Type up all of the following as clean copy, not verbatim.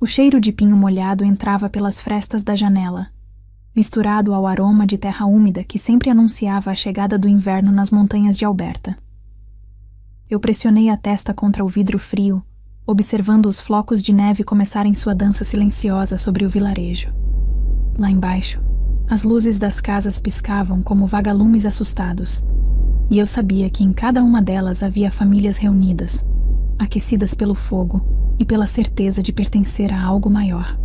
O cheiro de pinho molhado entrava pelas frestas da janela, misturado ao aroma de terra úmida que sempre anunciava a chegada do inverno nas montanhas de Alberta. Eu pressionei a testa contra o vidro frio, observando os flocos de neve começarem sua dança silenciosa sobre o vilarejo. Lá embaixo, as luzes das casas piscavam como vagalumes assustados, e eu sabia que em cada uma delas havia famílias reunidas, aquecidas pelo fogo e pela certeza de pertencer a algo maior.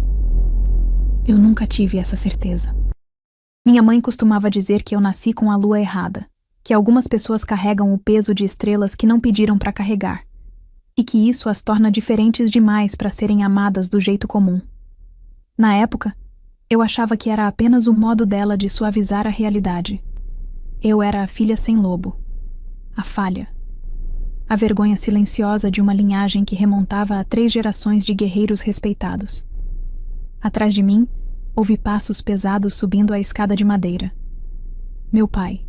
Eu nunca tive essa certeza. Minha mãe costumava dizer que eu nasci com a lua errada, que algumas pessoas carregam o peso de estrelas que não pediram para carregar, e que isso as torna diferentes demais para serem amadas do jeito comum. Na época, eu achava que era apenas o modo dela de suavizar a realidade. Eu era a filha sem lobo, a falha, a vergonha silenciosa de uma linhagem que remontava a 3 gerações de guerreiros respeitados. Atrás de mim, ouvi passos pesados subindo a escada de madeira. Meu pai.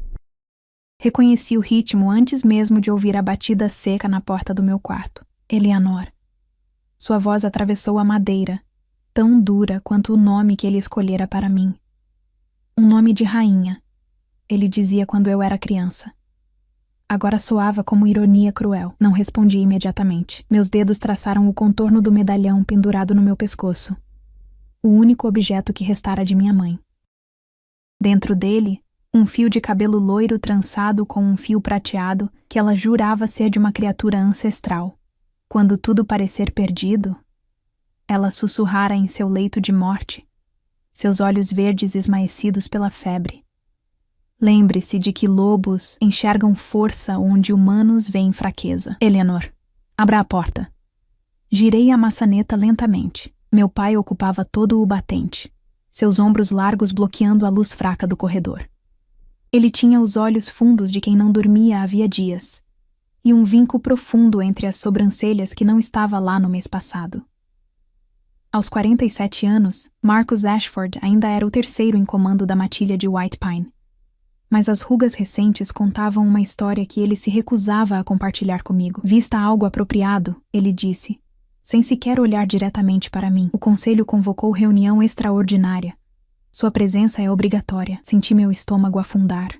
Reconheci o ritmo antes mesmo de ouvir a batida seca na porta do meu quarto. Eleanor. Sua voz atravessou a madeira, tão dura quanto o nome que ele escolhera para mim. Um nome de rainha, ele dizia quando eu era criança. Agora soava como ironia cruel. Não respondi imediatamente. Meus dedos traçaram o contorno do medalhão pendurado no meu pescoço. O único objeto que restara de minha mãe. Dentro dele, um fio de cabelo loiro trançado com um fio prateado que ela jurava ser de uma criatura ancestral. Quando tudo parecer perdido, ela sussurrara em seu leito de morte, seus olhos verdes esmaecidos pela febre. Lembre-se de que lobos enxergam força onde humanos veem fraqueza. Eleanor, abra a porta. Girei a maçaneta lentamente. Meu pai ocupava todo o batente, seus ombros largos bloqueando a luz fraca do corredor. Ele tinha os olhos fundos de quem não dormia havia dias, e um vinco profundo entre as sobrancelhas que não estava lá no mês passado. Aos 47 anos, Marcus Ashford ainda era o 3º em comando da matilha de White Pine. Mas as rugas recentes contavam uma história que ele se recusava a compartilhar comigo. Vista algo apropriado, ele disse, sem sequer olhar diretamente para mim. O conselho convocou reunião extraordinária. Sua presença é obrigatória. Senti meu estômago afundar.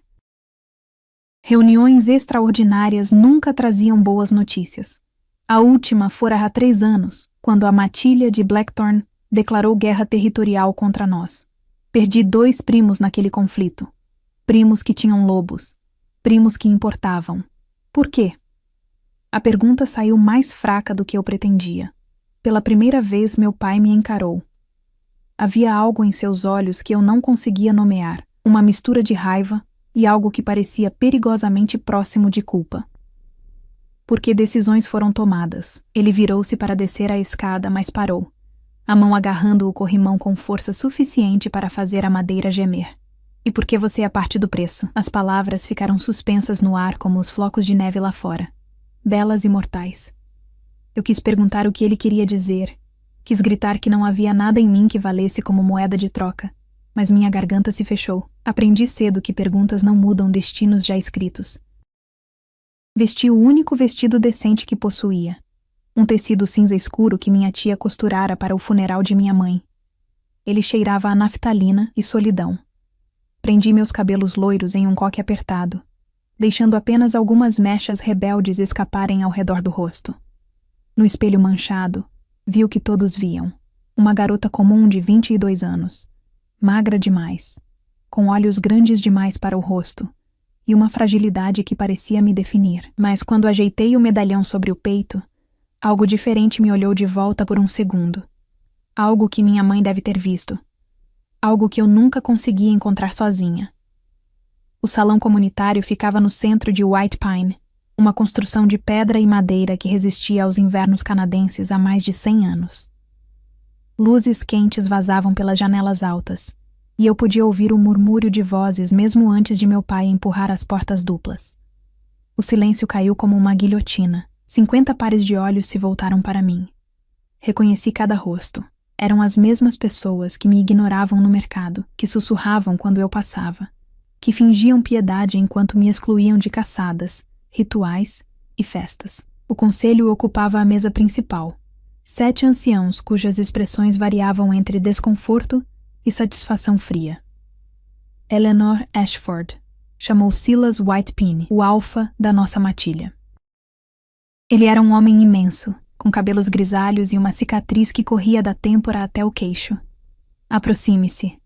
Reuniões extraordinárias nunca traziam boas notícias. A última fora há 3 anos, quando a matilha de Blackthorn declarou guerra territorial contra nós. Perdi 2 primos naquele conflito. Primos que tinham lobos. Primos que importavam. Por quê? A pergunta saiu mais fraca do que eu pretendia. Pela primeira vez, meu pai me encarou. Havia algo em seus olhos que eu não conseguia nomear, uma mistura de raiva e algo que parecia perigosamente próximo de culpa. Porque decisões foram tomadas. Ele virou-se para descer a escada, mas parou, a mão agarrando o corrimão com força suficiente para fazer a madeira gemer. E porque você é parte do preço. As palavras ficaram suspensas no ar como os flocos de neve lá fora, belas e mortais. Eu quis perguntar o que ele queria dizer. Quis gritar que não havia nada em mim que valesse como moeda de troca, mas minha garganta se fechou. Aprendi cedo que perguntas não mudam destinos já escritos. Vesti o único vestido decente que possuía, um tecido cinza escuro que minha tia costurara para o funeral de minha mãe. Ele cheirava a naftalina e solidão. Prendi meus cabelos loiros em um coque apertado, deixando apenas algumas mechas rebeldes escaparem ao redor do rosto. No espelho manchado, vi o que todos viam. Uma garota comum de 22 anos, magra demais, com olhos grandes demais para o rosto, e uma fragilidade que parecia me definir. Mas quando ajeitei o medalhão sobre o peito, algo diferente me olhou de volta por um segundo. Algo que minha mãe deve ter visto. Algo que eu nunca consegui encontrar sozinha. O salão comunitário ficava no centro de White Pine, uma construção de pedra e madeira que resistia aos invernos canadenses há mais de 100 anos. Luzes quentes vazavam pelas janelas altas, e eu podia ouvir o murmúrio de vozes mesmo antes de meu pai empurrar as portas duplas. O silêncio caiu como uma guilhotina. 50 pares de olhos se voltaram para mim. Reconheci cada rosto. Eram as mesmas pessoas que me ignoravam no mercado, que sussurravam quando eu passava, que fingiam piedade enquanto me excluíam de caçadas, rituais e festas. O conselho ocupava a mesa principal, 7 anciãos cujas expressões variavam entre desconforto e satisfação fria. Eleanor Ashford chamou Silas Whitepine o alfa da nossa matilha. Ele era um homem imenso, com cabelos grisalhos e uma cicatriz que corria da têmpora até o queixo. Aproxime-se.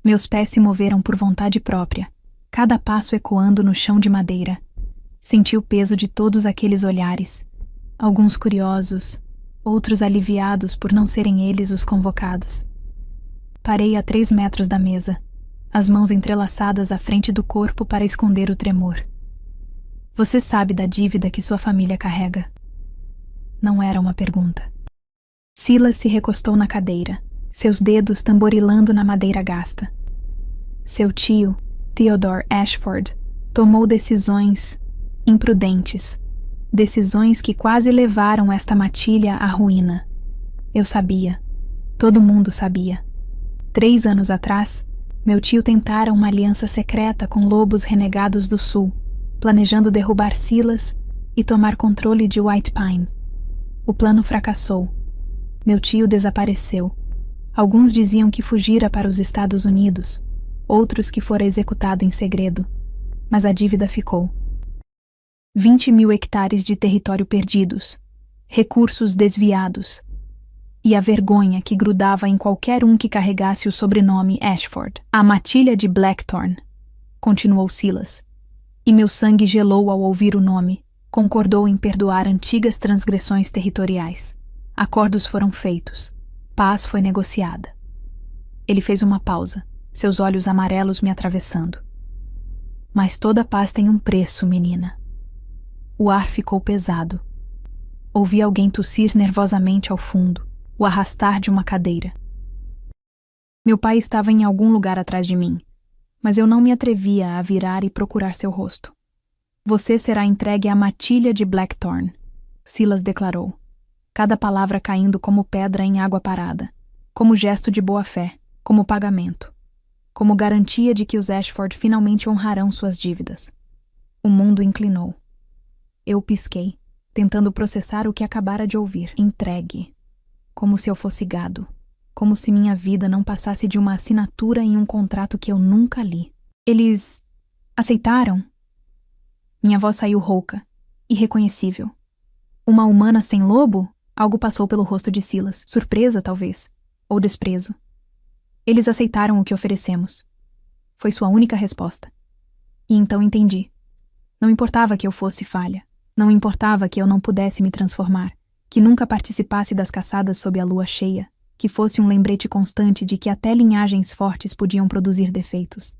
Meus pés se moveram por vontade própria, cada passo ecoando no chão de madeira. Senti o peso de todos aqueles olhares, alguns curiosos, outros aliviados por não serem eles os convocados. Parei a 3 metros da mesa, as mãos entrelaçadas à frente do corpo para esconder o tremor. Você sabe da dívida que sua família carrega? Não era uma pergunta. Silas se recostou na cadeira, seus dedos tamborilando na madeira gasta. Seu tio, Theodore Ashford, tomou decisões imprudentes, decisões que quase levaram esta matilha à ruína. Eu sabia. Todo mundo sabia. 3 anos atrás, meu tio tentara uma aliança secreta com lobos renegados do sul, planejando derrubar Silas e tomar controle de Whitepine. O plano fracassou. Meu tio desapareceu. Alguns diziam que fugira para os Estados Unidos, outros que fora executado em segredo, mas a dívida ficou. 20.000 hectares de território perdidos, recursos desviados, e a vergonha que grudava em qualquer um que carregasse o sobrenome Ashford. A matilha de Blackthorn, continuou Silas, e meu sangue gelou ao ouvir o nome. Concordou em perdoar antigas transgressões territoriais. Acordos foram feitos. Paz foi negociada. Ele fez uma pausa, seus olhos amarelos me atravessando. Mas toda paz tem um preço, menina. O ar ficou pesado. Ouvi alguém tossir nervosamente ao fundo, o arrastar de uma cadeira. Meu pai estava em algum lugar atrás de mim, mas eu não me atrevia a virar e procurar seu rosto. Você será entregue à matilha de Blackthorn, Silas declarou, cada palavra caindo como pedra em água parada, como gesto de boa-fé, como pagamento, como garantia de que os Ashford finalmente honrarão suas dívidas. O mundo inclinou. Eu pisquei, tentando processar o que acabara de ouvir. Entregue. Como se eu fosse gado. Como se minha vida não passasse de uma assinatura em um contrato que eu nunca li. Eles aceitaram? Minha voz saiu rouca, irreconhecível. Uma humana sem lobo? Algo passou pelo rosto de Silas. Surpresa, talvez. Ou desprezo. Eles aceitaram o que oferecemos. Foi sua única resposta. E então entendi. Não importava que eu fosse falha. Não importava que eu não pudesse me transformar, que nunca participasse das caçadas sob a lua cheia, que fosse um lembrete constante de que até linhagens fortes podiam produzir defeitos.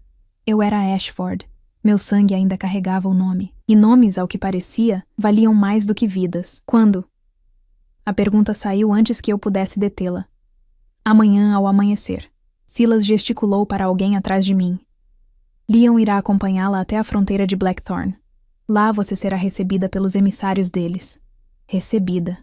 Eu era Ashford, meu sangue ainda carregava o nome, e nomes, ao que parecia, valiam mais do que vidas. Quando? A pergunta saiu antes que eu pudesse detê-la. Amanhã, ao amanhecer. Silas gesticulou para alguém atrás de mim. Leon irá acompanhá-la até a fronteira de Blackthorn. Lá você será recebida pelos emissários deles. Recebida.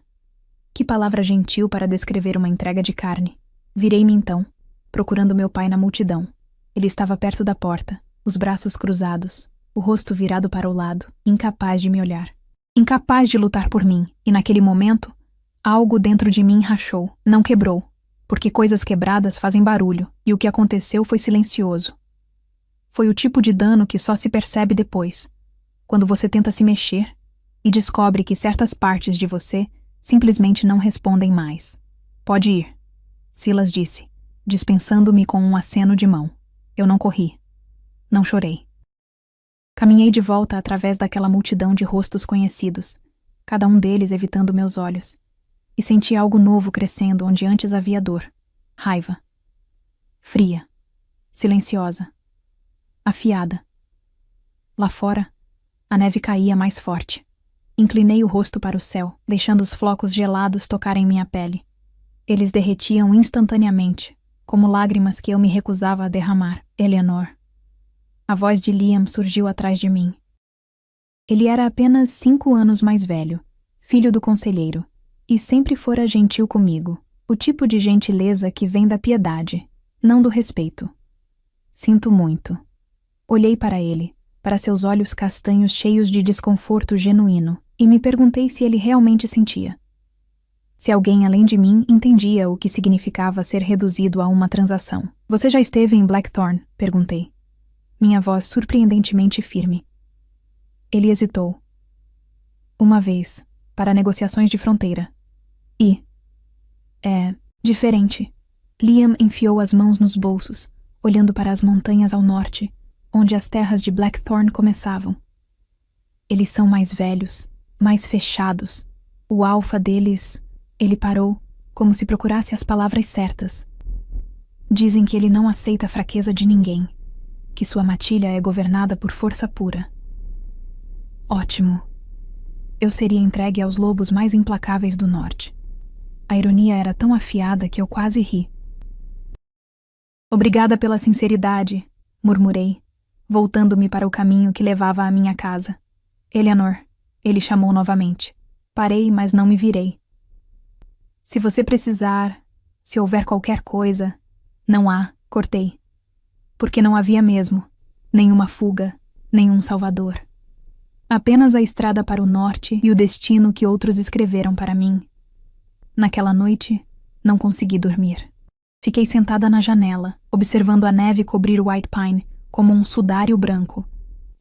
Que palavra gentil para descrever uma entrega de carne. Virei-me então, procurando meu pai na multidão. Ele estava perto da porta, os braços cruzados, o rosto virado para o lado, incapaz de me olhar. Incapaz de lutar por mim, e naquele momento, algo dentro de mim rachou, não quebrou, porque coisas quebradas fazem barulho, e o que aconteceu foi silencioso. Foi o tipo de dano que só se percebe depois, quando você tenta se mexer e descobre que certas partes de você simplesmente não respondem mais. Pode ir, Silas disse, dispensando-me com um aceno de mão. Eu não corri. Não chorei. Caminhei de volta através daquela multidão de rostos conhecidos, cada um deles evitando meus olhos, e senti algo novo crescendo onde antes havia dor, raiva. Fria, silenciosa, afiada. Lá fora, a neve caía mais forte. Inclinei o rosto para o céu, deixando os flocos gelados tocarem minha pele. Eles derretiam instantaneamente, como lágrimas que eu me recusava a derramar. Eleanor. A voz de Liam surgiu atrás de mim. Ele era apenas 5 anos mais velho, filho do conselheiro, e sempre fora gentil comigo, o tipo de gentileza que vem da piedade, não do respeito. Sinto muito. Olhei para ele, para seus olhos castanhos cheios de desconforto genuíno, e me perguntei se ele realmente sentia. Se alguém além de mim entendia o que significava ser reduzido a uma transação. Você já esteve em Blackthorn? Perguntei. Minha voz surpreendentemente firme. Ele hesitou. Uma vez, para negociações de fronteira. E... é diferente. Liam enfiou as mãos nos bolsos, olhando para as montanhas ao norte, onde as terras de Blackthorn começavam. Eles são mais velhos, mais fechados. O alfa deles... Ele parou, como se procurasse as palavras certas. Dizem que ele não aceita a fraqueza de ninguém, que sua matilha é governada por força pura. Ótimo. Eu seria entregue aos lobos mais implacáveis do norte. A ironia era tão afiada que eu quase ri. Obrigada pela sinceridade, murmurei, voltando-me para o caminho que levava à minha casa. Eleanor, ele chamou novamente. Parei, mas não me virei. Se você precisar, se houver qualquer coisa... Não há, cortei. Porque não havia mesmo. Nenhuma fuga, nenhum salvador. Apenas a estrada para o norte e o destino que outros escreveram para mim. Naquela noite, não consegui dormir. Fiquei sentada na janela, observando a neve cobrir White Pine como um sudário branco,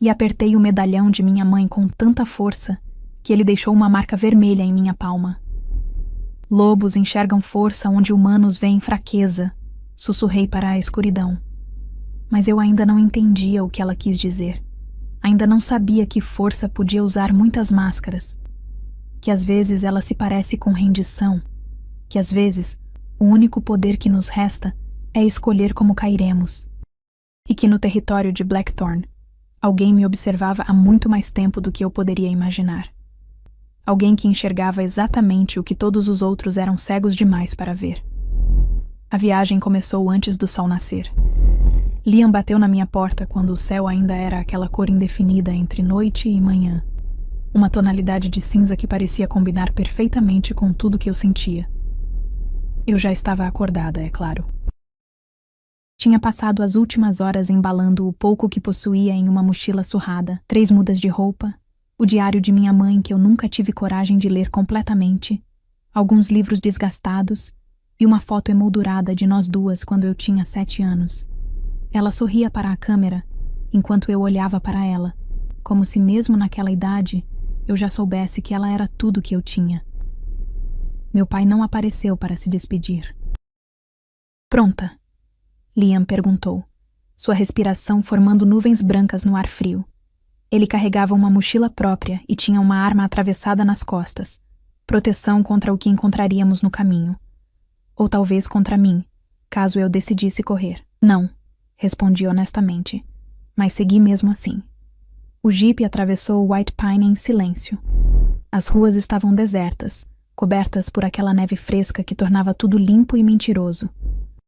e apertei o medalhão de minha mãe com tanta força que ele deixou uma marca vermelha em minha palma. Lobos enxergam força onde humanos veem fraqueza, sussurrei para a escuridão. Mas eu ainda não entendia o que ela quis dizer. Ainda não sabia que força podia usar muitas máscaras. Que às vezes ela se parece com rendição. Que às vezes o único poder que nos resta é escolher como cairemos. E que no território de Blackthorn, alguém me observava há muito mais tempo do que eu poderia imaginar. Alguém que enxergava exatamente o que todos os outros eram cegos demais para ver. A viagem começou antes do sol nascer. Liam bateu na minha porta quando o céu ainda era aquela cor indefinida entre noite e manhã. Uma tonalidade de cinza que parecia combinar perfeitamente com tudo que eu sentia. Eu já estava acordada, é claro. Tinha passado as últimas horas embalando o pouco que possuía em uma mochila surrada, 3 mudas de roupa, o diário de minha mãe que eu nunca tive coragem de ler completamente, alguns livros desgastados e uma foto emoldurada de nós duas quando eu tinha 7 anos. Ela sorria para a câmera, enquanto eu olhava para ela, como se mesmo naquela idade eu já soubesse que ela era tudo que eu tinha. Meu pai não apareceu para se despedir. Pronta? Liam perguntou, sua respiração formando nuvens brancas no ar frio. Ele carregava uma mochila própria e tinha uma arma atravessada nas costas, proteção contra o que encontraríamos no caminho. Ou talvez contra mim, caso eu decidisse correr. Não, respondi honestamente, mas segui mesmo assim. O jipe atravessou White Pine em silêncio. As ruas estavam desertas, cobertas por aquela neve fresca que tornava tudo limpo e mentiroso.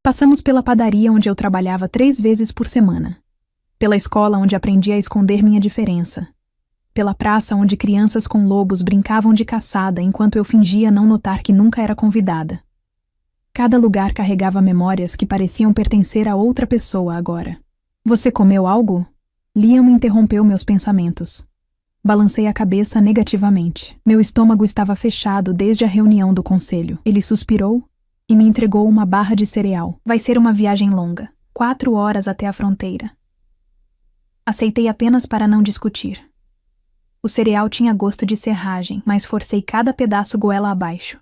Passamos pela padaria onde eu trabalhava 3 vezes por semana. Pela escola onde aprendi a esconder minha diferença. Pela praça onde crianças com lobos brincavam de caçada enquanto eu fingia não notar que nunca era convidada. Cada lugar carregava memórias que pareciam pertencer a outra pessoa agora. Você comeu algo? Liam interrompeu meus pensamentos. Balancei a cabeça negativamente. Meu estômago estava fechado desde a reunião do conselho. Ele suspirou e me entregou uma barra de cereal. Vai ser uma viagem longa. 4 horas até a fronteira. Aceitei apenas para não discutir. O cereal tinha gosto de serragem, mas forcei cada pedaço goela abaixo.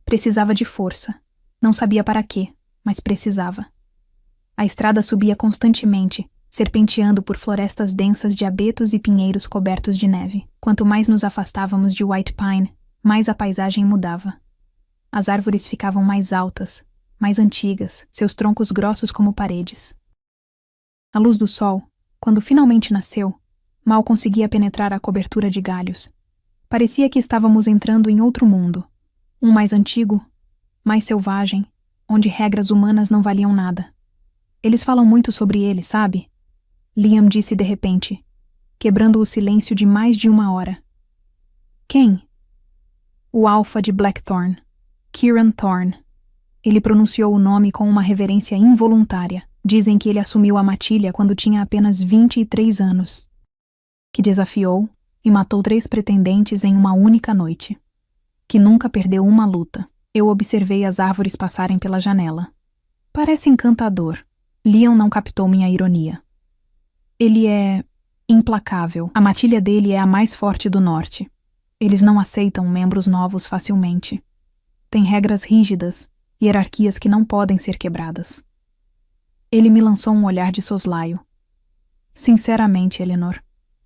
Precisava de força. Não sabia para quê, mas precisava. A estrada subia constantemente, serpenteando por florestas densas de abetos e pinheiros cobertos de neve. Quanto mais nos afastávamos de White Pine, mais a paisagem mudava. As árvores ficavam mais altas, mais antigas, seus troncos grossos como paredes. A luz do sol, quando finalmente nasceu, mal conseguia penetrar a cobertura de galhos. Parecia que estávamos entrando em outro mundo, um mais antigo, mais selvagem, onde regras humanas não valiam nada. Eles falam muito sobre ele, sabe? Liam disse de repente, quebrando o silêncio de mais de 1 hora. Quem? O Alfa de Blackthorn, Kieran Thorne. Ele pronunciou o nome com uma reverência involuntária. Dizem que ele assumiu a matilha quando tinha apenas 23 anos. Que desafiou e matou 3 pretendentes em uma única noite. que nunca perdeu uma luta. Eu observei as árvores passarem pela janela. Parece encantador. Liam não captou minha ironia. Ele é implacável. A matilha dele é a mais forte do norte. Eles não aceitam membros novos facilmente. Tem regras rígidas, hierarquias que não podem ser quebradas. Ele me lançou um olhar de soslaio. Sinceramente, Eleanor,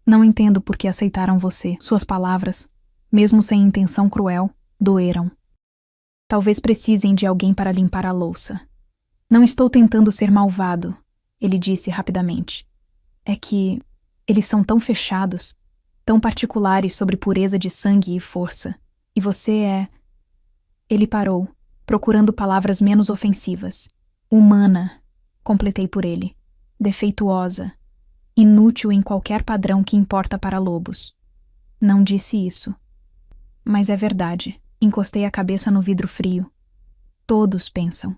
não entendo por que aceitaram você. Suas palavras, mesmo sem intenção cruel, doeram. Talvez precisem de alguém para limpar a louça. Não estou tentando ser malvado, ele disse rapidamente. É que eles são tão fechados, tão particulares sobre pureza de sangue e força. E você é... Ele parou, procurando palavras menos ofensivas. Humana, completei por ele. Defeituosa. Inútil em qualquer padrão que importa para lobos. Não disse isso. Mas é verdade. Encostei a cabeça no vidro frio. Todos pensam.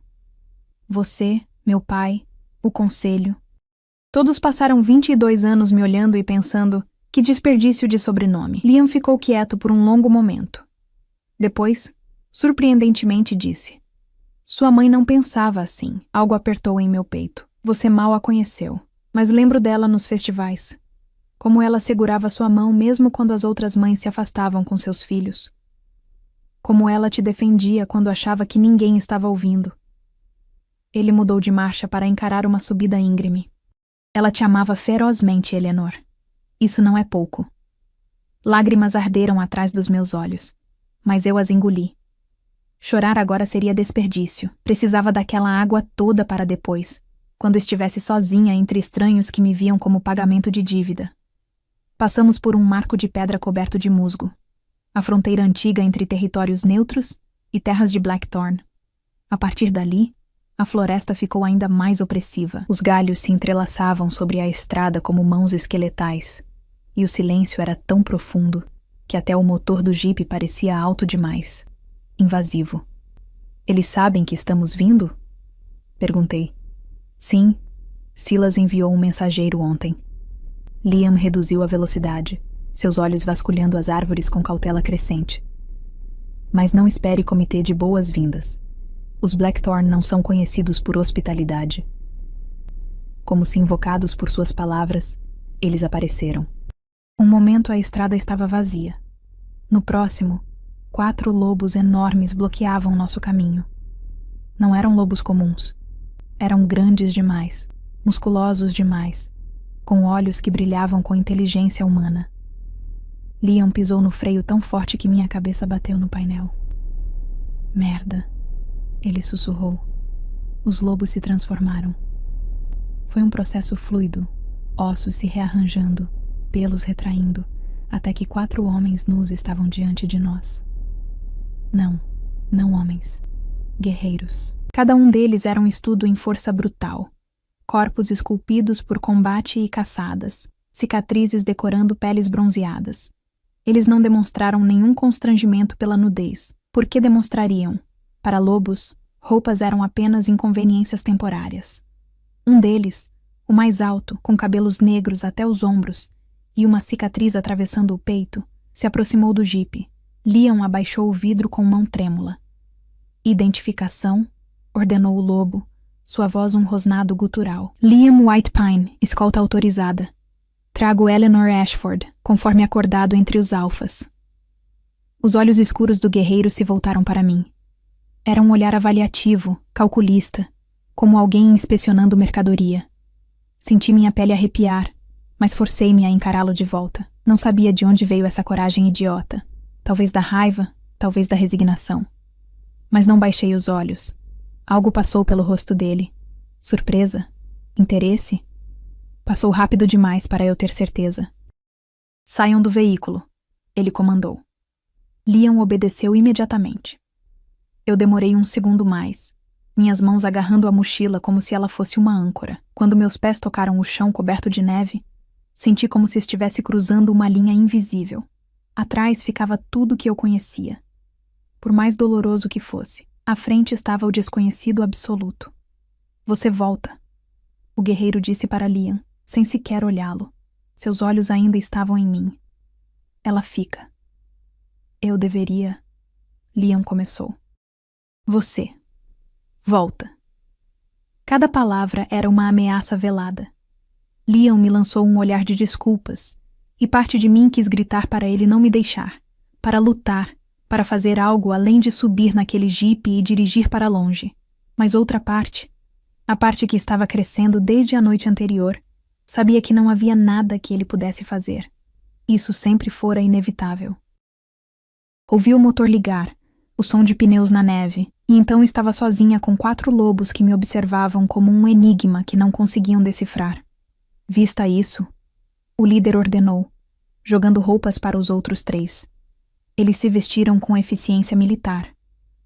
Você, meu pai, o conselho. Todos passaram 22 anos me olhando e pensando, que desperdício de sobrenome. Liam ficou quieto por um longo momento. Depois, surpreendentemente disse. Sua mãe não pensava assim. Algo apertou em meu peito. Você mal a conheceu. Mas lembro dela nos festivais. Como ela segurava sua mão mesmo quando as outras mães se afastavam com seus filhos. Como ela te defendia quando achava que ninguém estava ouvindo. Ele mudou de marcha para encarar uma subida íngreme. Ela te amava ferozmente, Eleanor. Isso não é pouco. Lágrimas arderam atrás dos meus olhos, mas eu as engoli. Chorar agora seria desperdício. Precisava daquela água toda para depois, quando estivesse sozinha entre estranhos que me viam como pagamento de dívida. Passamos por um marco de pedra coberto de musgo, a fronteira antiga entre territórios neutros e terras de Blackthorn. A partir dali, a floresta ficou ainda mais opressiva. Os galhos se entrelaçavam sobre a estrada como mãos esqueletais, e o silêncio era tão profundo que até o motor do jipe parecia alto demais, invasivo. Eles sabem que estamos vindo? Perguntei. Sim, Silas enviou um mensageiro ontem. Liam reduziu a velocidade, seus olhos vasculhando as árvores com cautela crescente. Mas não espere comitê de boas-vindas. Os Blackthorn não são conhecidos por hospitalidade. Como se invocados por suas palavras, eles apareceram. Um momento a estrada estava vazia. No próximo, 4 lobos enormes bloqueavam nosso caminho. Não eram lobos comuns. Eram grandes demais, musculosos demais, com olhos que brilhavam com inteligência humana. Liam pisou no freio tão forte que minha cabeça bateu no painel. Merda, ele sussurrou. Os lobos se transformaram. Foi um processo fluido, ossos se rearranjando, pelos retraindo, até que 4 homens nus estavam diante de nós. Não homens. Guerreiros. Cada um deles era um estudo em força brutal. Corpos esculpidos por combate e caçadas, cicatrizes decorando peles bronzeadas. Eles não demonstraram nenhum constrangimento pela nudez. Por que demonstrariam? Para lobos, roupas eram apenas inconveniências temporárias. Um deles, o mais alto, com cabelos negros até os ombros e uma cicatriz atravessando o peito, se aproximou do jipe. Liam abaixou o vidro com mão trêmula. Identificação, ordenou o lobo, sua voz um rosnado gutural. Liam Whitepine, escolta autorizada. Trago Eleanor Ashford, conforme acordado entre os alfas. Os olhos escuros do guerreiro se voltaram para mim. Era um olhar avaliativo, calculista, como alguém inspecionando mercadoria. Senti minha pele arrepiar, mas forcei-me a encará-lo de volta. Não sabia de onde veio essa coragem idiota. Talvez da raiva, talvez da resignação. Mas não baixei os olhos. Algo passou pelo rosto dele. Surpresa? Interesse? Passou rápido demais para eu ter certeza. Saiam do veículo, ele comandou. Liam obedeceu imediatamente. Eu demorei um segundo mais, minhas mãos agarrando a mochila como se ela fosse uma âncora. Quando meus pés tocaram o chão coberto de neve, senti como se estivesse cruzando uma linha invisível. Atrás ficava tudo que eu conhecia. Por mais doloroso que fosse, à frente estava o desconhecido absoluto. Você volta, o guerreiro disse para Liam, sem sequer olhá-lo. Seus olhos ainda estavam em mim. Ela fica. Eu deveria... Liam começou. Você. Volta. Cada palavra era uma ameaça velada. Liam me lançou um olhar de desculpas, e parte de mim quis gritar para ele não me deixar, para lutar, para fazer algo além de subir naquele jipe e dirigir para longe. Mas outra parte, a parte que estava crescendo desde a noite anterior, sabia que não havia nada que ele pudesse fazer. Isso sempre fora inevitável. Ouvi o motor ligar, o som de pneus na neve, e então estava sozinha com 4 lobos que me observavam como um enigma que não conseguiam decifrar. Vista isso, o líder ordenou, jogando roupas para os outros 3. Eles se vestiram com eficiência militar.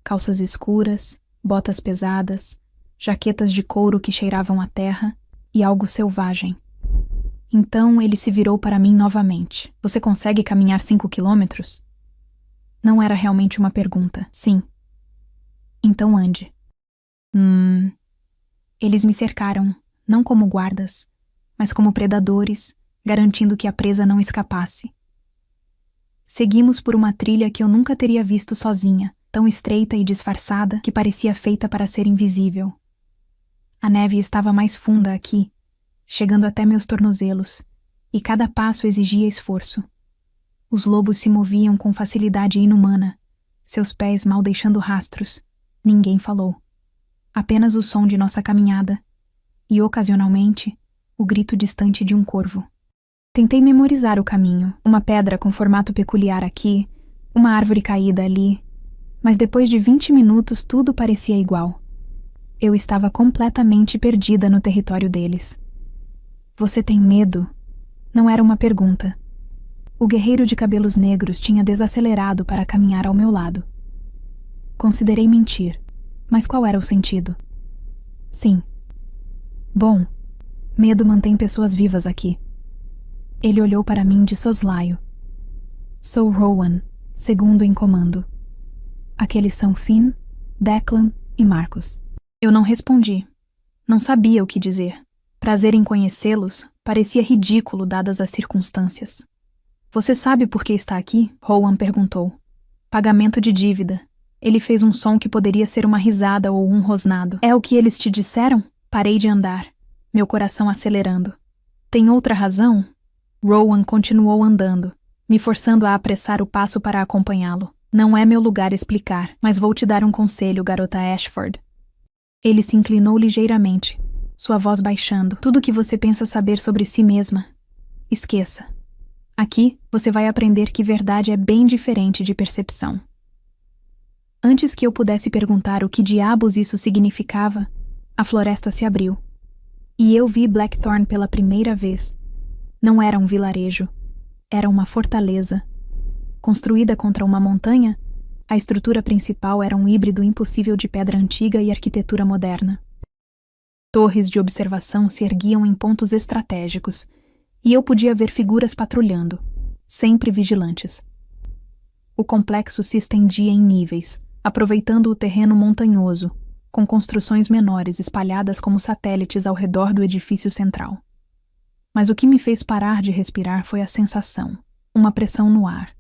Calças escuras, botas pesadas, jaquetas de couro que cheiravam a terra e algo selvagem. Então ele se virou para mim novamente. Você consegue caminhar 5 quilômetros? Não era realmente uma pergunta. Sim. Então ande. Eles me cercaram, não como guardas, mas como predadores, garantindo que a presa não escapasse. Seguimos por uma trilha que eu nunca teria visto sozinha, tão estreita e disfarçada que parecia feita para ser invisível. A neve estava mais funda aqui, chegando até meus tornozelos, e cada passo exigia esforço. Os lobos se moviam com facilidade inumana, seus pés mal deixando rastros. Ninguém falou. Apenas o som de nossa caminhada e, ocasionalmente, o grito distante de um corvo. Tentei memorizar o caminho, uma pedra com formato peculiar aqui, uma árvore caída ali, mas depois de 20 minutos tudo parecia igual. Eu estava completamente perdida no território deles. Você tem medo? Não era uma pergunta. O guerreiro de cabelos negros tinha desacelerado para caminhar ao meu lado. Considerei mentir, mas qual era o sentido? Sim. Bom, medo mantém pessoas vivas aqui. Ele olhou para mim de soslaio. Sou Rowan, segundo em comando. Aqueles são Finn, Declan e Marcus. Eu não respondi. Não sabia o que dizer. Prazer em conhecê-los parecia ridículo dadas as circunstâncias. Você sabe por que está aqui? Rowan perguntou. Pagamento de dívida. Ele fez um som que poderia ser uma risada ou um rosnado. É o que eles te disseram? Parei de andar, meu coração acelerando. Tem outra razão? Rowan continuou andando, me forçando a apressar o passo para acompanhá-lo. Não é meu lugar explicar, mas vou te dar um conselho, garota Ashford. Ele se inclinou ligeiramente, sua voz baixando. Tudo o que você pensa saber sobre si mesma, esqueça. Aqui, você vai aprender que verdade é bem diferente de percepção. Antes que eu pudesse perguntar o que diabos isso significava, a floresta se abriu. E eu vi Blackthorn pela primeira vez. Não era um vilarejo. Era uma fortaleza. Construída contra uma montanha, a estrutura principal era um híbrido impossível de pedra antiga e arquitetura moderna. Torres de observação se erguiam em pontos estratégicos, e eu podia ver figuras patrulhando, sempre vigilantes. O complexo se estendia em níveis, aproveitando o terreno montanhoso, com construções menores espalhadas como satélites ao redor do edifício central. Mas o que me fez parar de respirar foi a sensação, uma pressão no ar,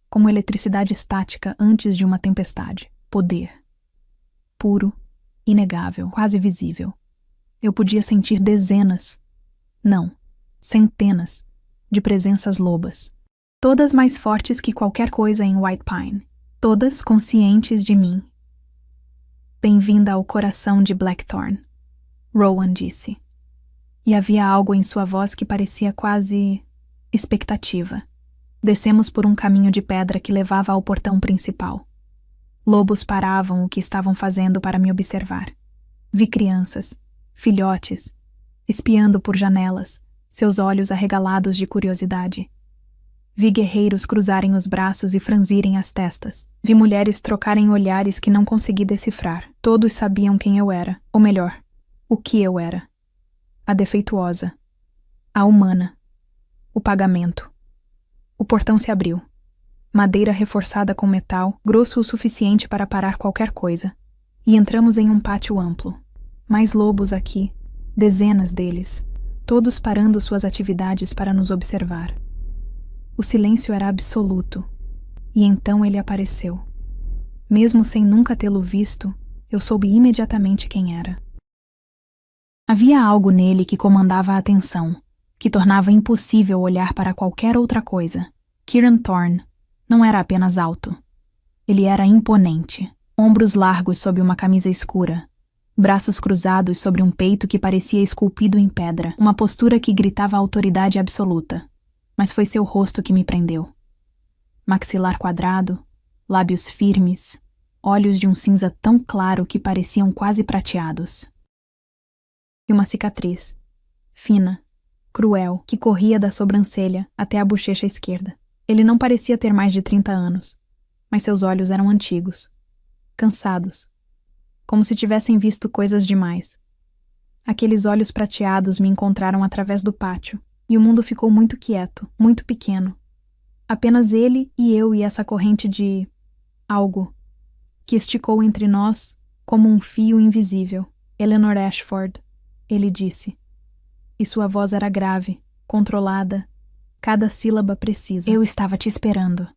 como eletricidade estática antes de uma tempestade. Poder. Puro, inegável, quase visível. Eu podia sentir dezenas, não, centenas, de presenças lobas. Todas mais fortes que qualquer coisa em White Pine. Todas conscientes de mim. Bem-vinda ao coração de Blackthorn, Rowan disse. E havia algo em sua voz que parecia quase expectativa. Descemos por um caminho de pedra que levava ao portão principal. Lobos paravam o que estavam fazendo para me observar. Vi crianças, filhotes, espiando por janelas, seus olhos arregalados de curiosidade. Vi guerreiros cruzarem os braços e franzirem as testas. Vi mulheres trocarem olhares que não consegui decifrar. Todos sabiam quem eu era, ou melhor, o que eu era. A defeituosa. A humana. O pagamento. O portão se abriu. Madeira reforçada com metal, grosso o suficiente para parar qualquer coisa. E entramos em um pátio amplo. Mais lobos aqui, dezenas deles, todos parando suas atividades para nos observar. O silêncio era absoluto, e então ele apareceu. Mesmo sem nunca tê-lo visto, eu soube imediatamente quem era. Havia algo nele que comandava a atenção, que tornava impossível olhar para qualquer outra coisa. Kieran Thorne não era apenas alto. Ele era imponente, ombros largos sob uma camisa escura, braços cruzados sobre um peito que parecia esculpido em pedra, uma postura que gritava autoridade absoluta. Mas foi seu rosto que me prendeu. Maxilar quadrado, lábios firmes, olhos de um cinza tão claro que pareciam quase prateados. E uma cicatriz, fina, cruel, que corria da sobrancelha até a bochecha esquerda. Ele não parecia ter mais de 30 anos, mas seus olhos eram antigos, cansados, como se tivessem visto coisas demais. Aqueles olhos prateados me encontraram através do pátio, e o mundo ficou muito quieto, muito pequeno. Apenas ele e eu e essa corrente de algo que esticou entre nós como um fio invisível. Eleanor Ashford, ele disse. E sua voz era grave, controlada, cada sílaba precisa. Eu estava te esperando.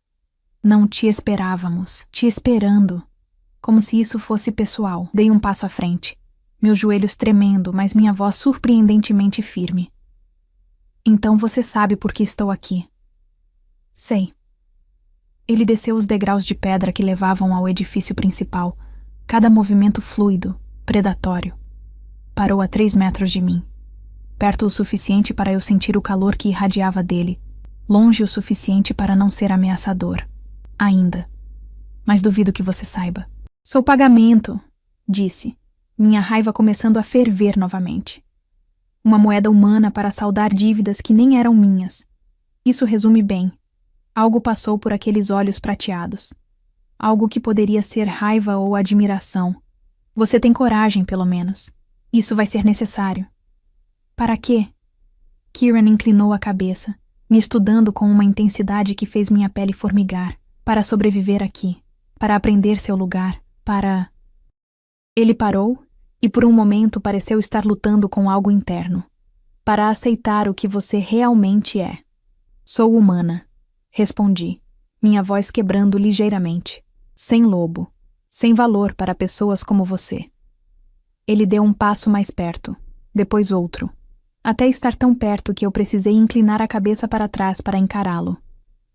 Não te esperávamos, te esperando. Como se isso fosse pessoal. Dei um passo à frente, meus joelhos tremendo, mas minha voz surpreendentemente firme. Então você sabe por que estou aqui. Sei. Ele desceu os degraus de pedra que levavam ao edifício principal, cada movimento fluido, predatório. Parou a 3 metros de mim, perto o suficiente para eu sentir o calor que irradiava dele, longe o suficiente para não ser ameaçador. Ainda. Mas duvido que você saiba. Sou pagamento, disse, minha raiva começando a ferver novamente. Uma moeda humana para saldar dívidas que nem eram minhas. Isso resume bem. Algo passou por aqueles olhos prateados. Algo que poderia ser raiva ou admiração. Você tem coragem, pelo menos. Isso vai ser necessário. Para quê? Kieran inclinou a cabeça, me estudando com uma intensidade que fez minha pele formigar. Para sobreviver aqui. Para aprender seu lugar. Para... Ele parou e por um momento pareceu estar lutando com algo interno. Para aceitar o que você realmente é. Sou humana. Respondi, minha voz quebrando ligeiramente. Sem lobo. Sem valor para pessoas como você. Ele deu um passo mais perto, depois outro, até estar tão perto que eu precisei inclinar a cabeça para trás para encará-lo.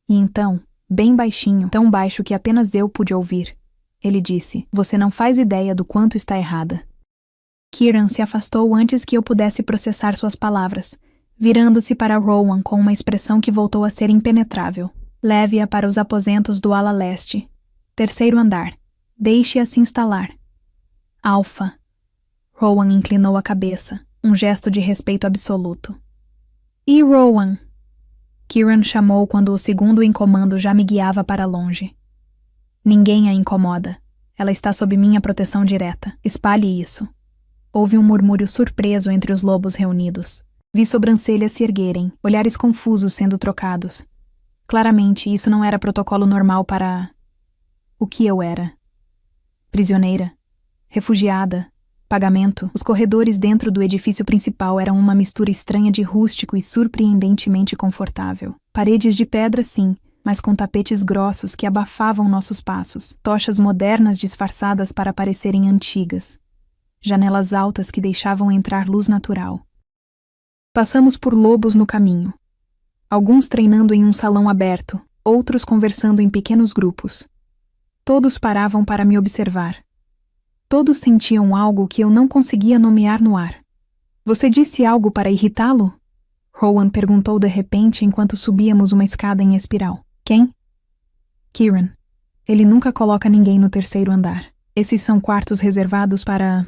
E então, bem baixinho, tão baixo que apenas eu pude ouvir, ele disse, você não faz ideia do quanto está errada. Kieran se afastou antes que eu pudesse processar suas palavras, virando-se para Rowan com uma expressão que voltou a ser impenetrável. Leve-a para os aposentos do ala leste. 3º andar. Deixe-a se instalar. Alfa. Rowan inclinou a cabeça, um gesto de respeito absoluto. E Rowan? Kieran chamou quando o segundo em comando já me guiava para longe. Ninguém a incomoda. Ela está sob minha proteção direta. Espalhe isso. Houve um murmúrio surpreso entre os lobos reunidos. Vi sobrancelhas se erguerem, olhares confusos sendo trocados. Claramente, isso não era protocolo normal para... o que eu era. Prisioneira. Refugiada. Pagamento. Os corredores dentro do edifício principal eram uma mistura estranha de rústico e surpreendentemente confortável. Paredes de pedra, sim, mas com tapetes grossos que abafavam nossos passos. Tochas modernas disfarçadas para parecerem antigas. Janelas altas que deixavam entrar luz natural. Passamos por lobos no caminho. Alguns treinando em um salão aberto, outros conversando em pequenos grupos. Todos paravam para me observar. Todos sentiam algo que eu não conseguia nomear no ar. Você disse algo para irritá-lo? Rowan perguntou de repente enquanto subíamos uma escada em espiral. Quem? Kieran. Ele nunca coloca ninguém no 3º andar. Esses são quartos reservados para...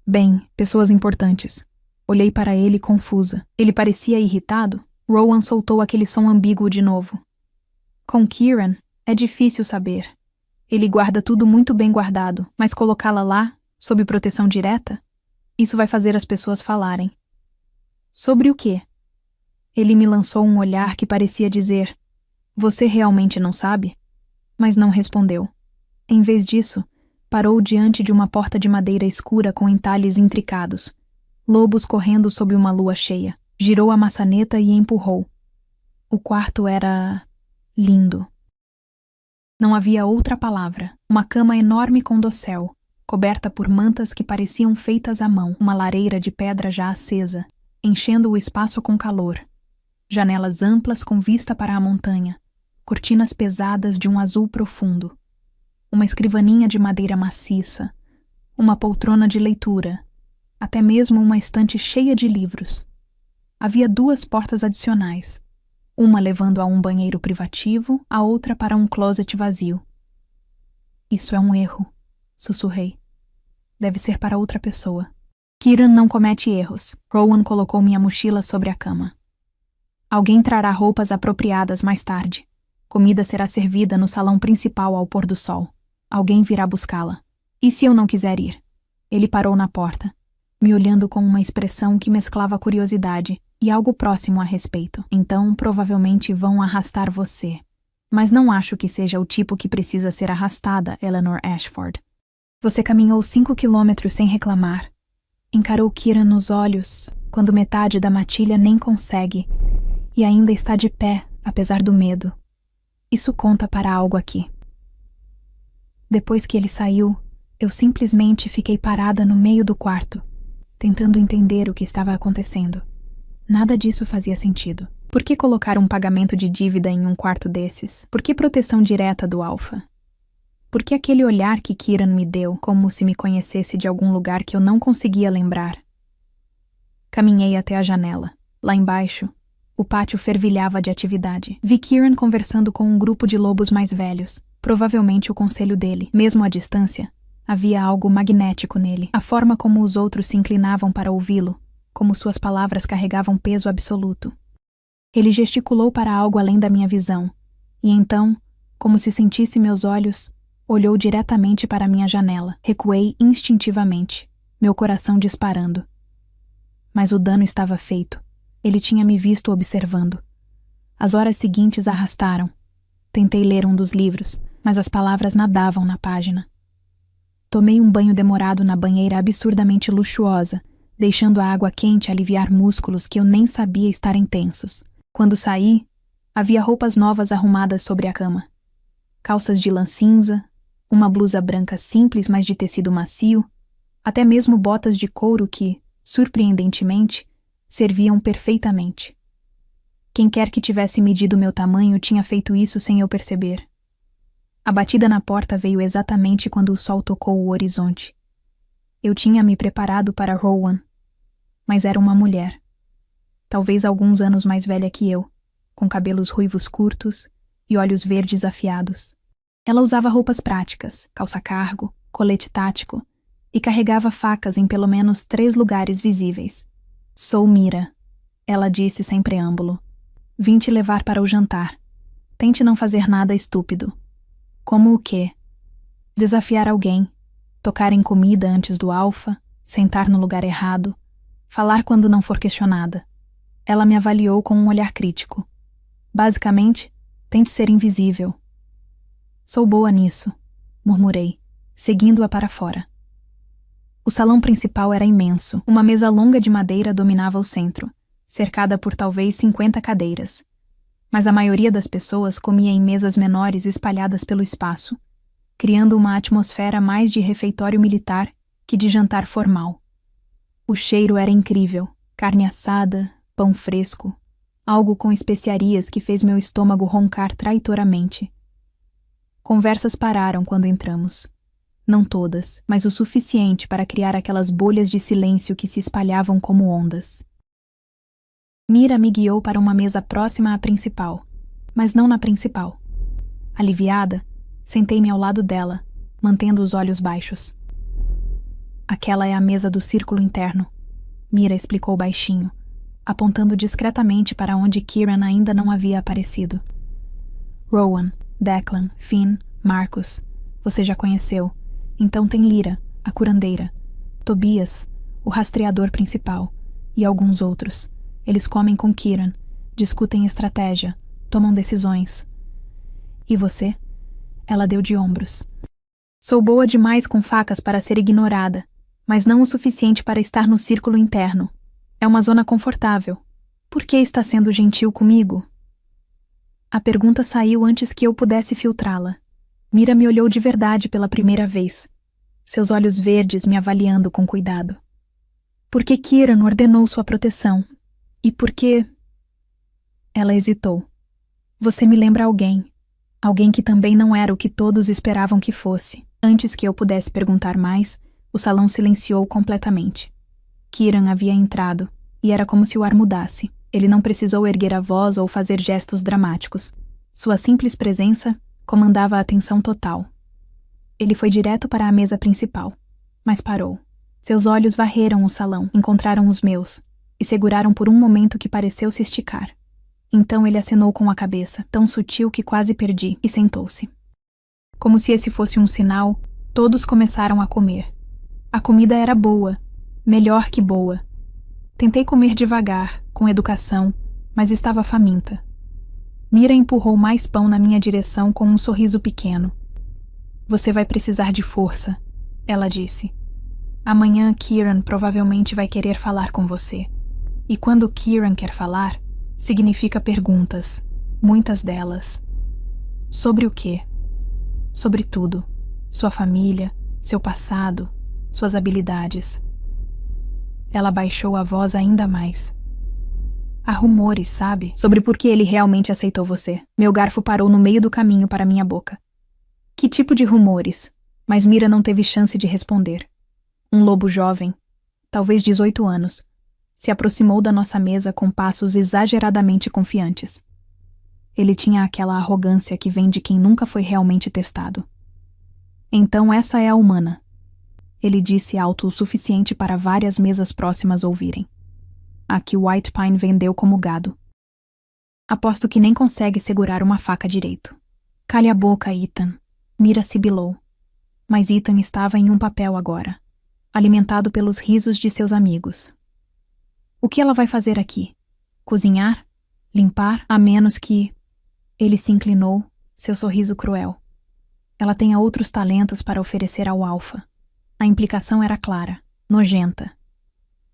bem, pessoas importantes. Olhei para ele confusa. Ele parecia irritado? Rowan soltou aquele som ambíguo de novo. Com Kieran, é difícil saber. Ele guarda tudo muito bem guardado, mas colocá-la lá, sob proteção direta? Isso vai fazer as pessoas falarem. Sobre o quê? Ele me lançou um olhar que parecia dizer, você realmente não sabe? Mas não respondeu. Em vez disso, parou diante de uma porta de madeira escura com entalhes intricados. Lobos correndo sob uma lua cheia. Girou a maçaneta e empurrou. O quarto era... lindo. Não havia outra palavra. Uma cama enorme com dossel, coberta por mantas que pareciam feitas à mão, uma lareira de pedra já acesa, enchendo o espaço com calor. Janelas amplas com vista para a montanha, cortinas pesadas de um azul profundo. Uma escrivaninha de madeira maciça, uma poltrona de leitura, até mesmo uma estante cheia de livros. Havia 2 portas adicionais, uma levando a um banheiro privativo, a outra para um closet vazio. Isso é um erro, sussurrei. Deve ser para outra pessoa. Kieran não comete erros. Rowan colocou minha mochila sobre a cama. Alguém trará roupas apropriadas mais tarde. Comida será servida no salão principal ao pôr do sol. Alguém virá buscá-la. E se eu não quiser ir? Ele parou na porta, me olhando com uma expressão que mesclava curiosidade e algo próximo a respeito. Então, provavelmente vão arrastar você. Mas não acho que seja o tipo que precisa ser arrastada, Eleanor Ashford. Você caminhou 5 quilômetros sem reclamar. Encarou Kieran nos olhos, quando metade da matilha nem consegue, e ainda está de pé, apesar do medo. Isso conta para algo aqui. Depois que ele saiu, eu simplesmente fiquei parada no meio do quarto, tentando entender o que estava acontecendo. Nada disso fazia sentido. Por que colocar um pagamento de dívida em um quarto desses? Por que proteção direta do Alpha? Por que aquele olhar que Kieran me deu, como se me conhecesse de algum lugar que eu não conseguia lembrar? Caminhei até a janela. Lá embaixo, o pátio fervilhava de atividade. Vi Kieran conversando com um grupo de lobos mais velhos, provavelmente o conselho dele. Mesmo à distância, havia algo magnético nele. A forma como os outros se inclinavam para ouvi-lo, como suas palavras carregavam peso absoluto. Ele gesticulou para algo além da minha visão, e então, como se sentisse meus olhos, olhou diretamente para minha janela. Recuei instintivamente, meu coração disparando. Mas o dano estava feito. Ele tinha me visto observando. As horas seguintes arrastaram. Tentei ler um dos livros, mas as palavras nadavam na página. Tomei um banho demorado na banheira absurdamente luxuosa, deixando a água quente aliviar músculos que eu nem sabia estarem tensos. Quando saí, havia roupas novas arrumadas sobre a cama. Calças de lã cinza, uma blusa branca simples, mas de tecido macio, até mesmo botas de couro que, surpreendentemente, serviam perfeitamente. Quem quer que tivesse medido meu tamanho tinha feito isso sem eu perceber. A batida na porta veio exatamente quando o sol tocou o horizonte. Eu tinha me preparado para Rowan, mas era uma mulher. Talvez alguns anos mais velha que eu, com cabelos ruivos curtos e olhos verdes afiados. Ela usava roupas práticas, calça cargo, colete tático, e carregava facas em pelo menos 3 lugares visíveis. "Sou Mira", ela disse sem preâmbulo. "Vim te levar para o jantar. Tente não fazer nada estúpido." "Como o quê?" "Desafiar alguém, tocar em comida antes do Alpha, sentar no lugar errado, falar quando não for questionada." Ela me avaliou com um olhar crítico. "Basicamente, tente ser invisível." "Sou boa nisso", murmurei, seguindo-a para fora. O salão principal era imenso. Uma mesa longa de madeira dominava o centro, cercada por talvez 50 cadeiras. Mas a maioria das pessoas comia em mesas menores espalhadas pelo espaço, criando uma atmosfera mais de refeitório militar que de jantar formal. O cheiro era incrível, carne assada, pão fresco, algo com especiarias que fez meu estômago roncar traitoramente. Conversas pararam quando entramos. Não todas, mas o suficiente para criar aquelas bolhas de silêncio que se espalhavam como ondas. Mira me guiou para uma mesa próxima à principal, mas não na principal. Aliviada, sentei-me ao lado dela, mantendo os olhos baixos. "Aquela é a mesa do círculo interno", Mira explicou baixinho, apontando discretamente para onde Kieran ainda não havia aparecido. "Rowan, Declan, Finn, Marcus, você já conheceu. Então tem Lyra, a curandeira, Tobias, o rastreador principal, e alguns outros. Eles comem com Kieran, discutem estratégia, tomam decisões." "E você?" Ela deu de ombros. "Sou boa demais com facas para ser ignorada, mas não o suficiente para estar no círculo interno. É uma zona confortável. Por que está sendo gentil comigo?" A pergunta saiu antes que eu pudesse filtrá-la. Mira me olhou de verdade pela primeira vez, seus olhos verdes me avaliando com cuidado. Por que Kieran ordenou sua proteção? E por que... Ela hesitou. Você me lembra alguém. Alguém que também não era o que todos esperavam que fosse. Antes que eu pudesse perguntar mais, o salão silenciou completamente. Kieran havia entrado, e era como se o ar mudasse. Ele não precisou erguer a voz ou fazer gestos dramáticos. Sua simples presença comandava a atenção total. Ele foi direto para a mesa principal, mas parou. Seus olhos varreram o salão, encontraram os meus, e seguraram por um momento que pareceu se esticar. Então ele acenou com a cabeça, tão sutil que quase perdi, e sentou-se. Como se esse fosse um sinal, todos começaram a comer. A comida era boa, melhor que boa. Tentei comer devagar, com educação, mas estava faminta. Mira empurrou mais pão na minha direção com um sorriso pequeno. Você vai precisar de força, ela disse. Amanhã Kieran provavelmente vai querer falar com você. E quando Kieran quer falar, significa perguntas, muitas delas. Sobre o quê? Sobre tudo. Sua família, seu passado, suas habilidades. Ela baixou a voz ainda mais. Há rumores, sabe? Sobre por que ele realmente aceitou você. Meu garfo parou no meio do caminho para minha boca. Que tipo de rumores? Mas Mira não teve chance de responder. Um lobo jovem, talvez 18 anos, se aproximou da nossa mesa com passos exageradamente confiantes. Ele tinha aquela arrogância que vem de quem nunca foi realmente testado. Então essa é a humana. Ele disse alto o suficiente para várias mesas próximas ouvirem. A que White Pine vendeu como gado. Aposto que nem consegue segurar uma faca direito. Cale a boca, Ethan. Mira sibilou. Mas Ethan estava em um papel agora, alimentado pelos risos de seus amigos. O que ela vai fazer aqui? Cozinhar? Limpar? A menos que... Ele se inclinou, seu sorriso cruel. Ela tenha outros talentos para oferecer ao Alpha. A implicação era clara, nojenta.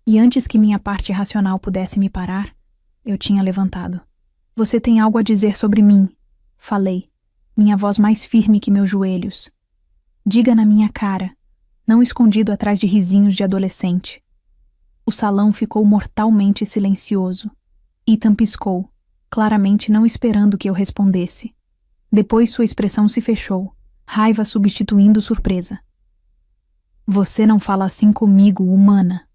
E antes que minha parte racional pudesse me parar, eu tinha levantado. Você tem algo a dizer sobre mim, falei, minha voz mais firme que meus joelhos. Diga na minha cara, não escondido atrás de risinhos de adolescente. O salão ficou mortalmente silencioso. Ethan piscou, claramente não esperando que eu respondesse. Depois sua expressão se fechou, raiva substituindo surpresa. Você não fala assim comigo, humana.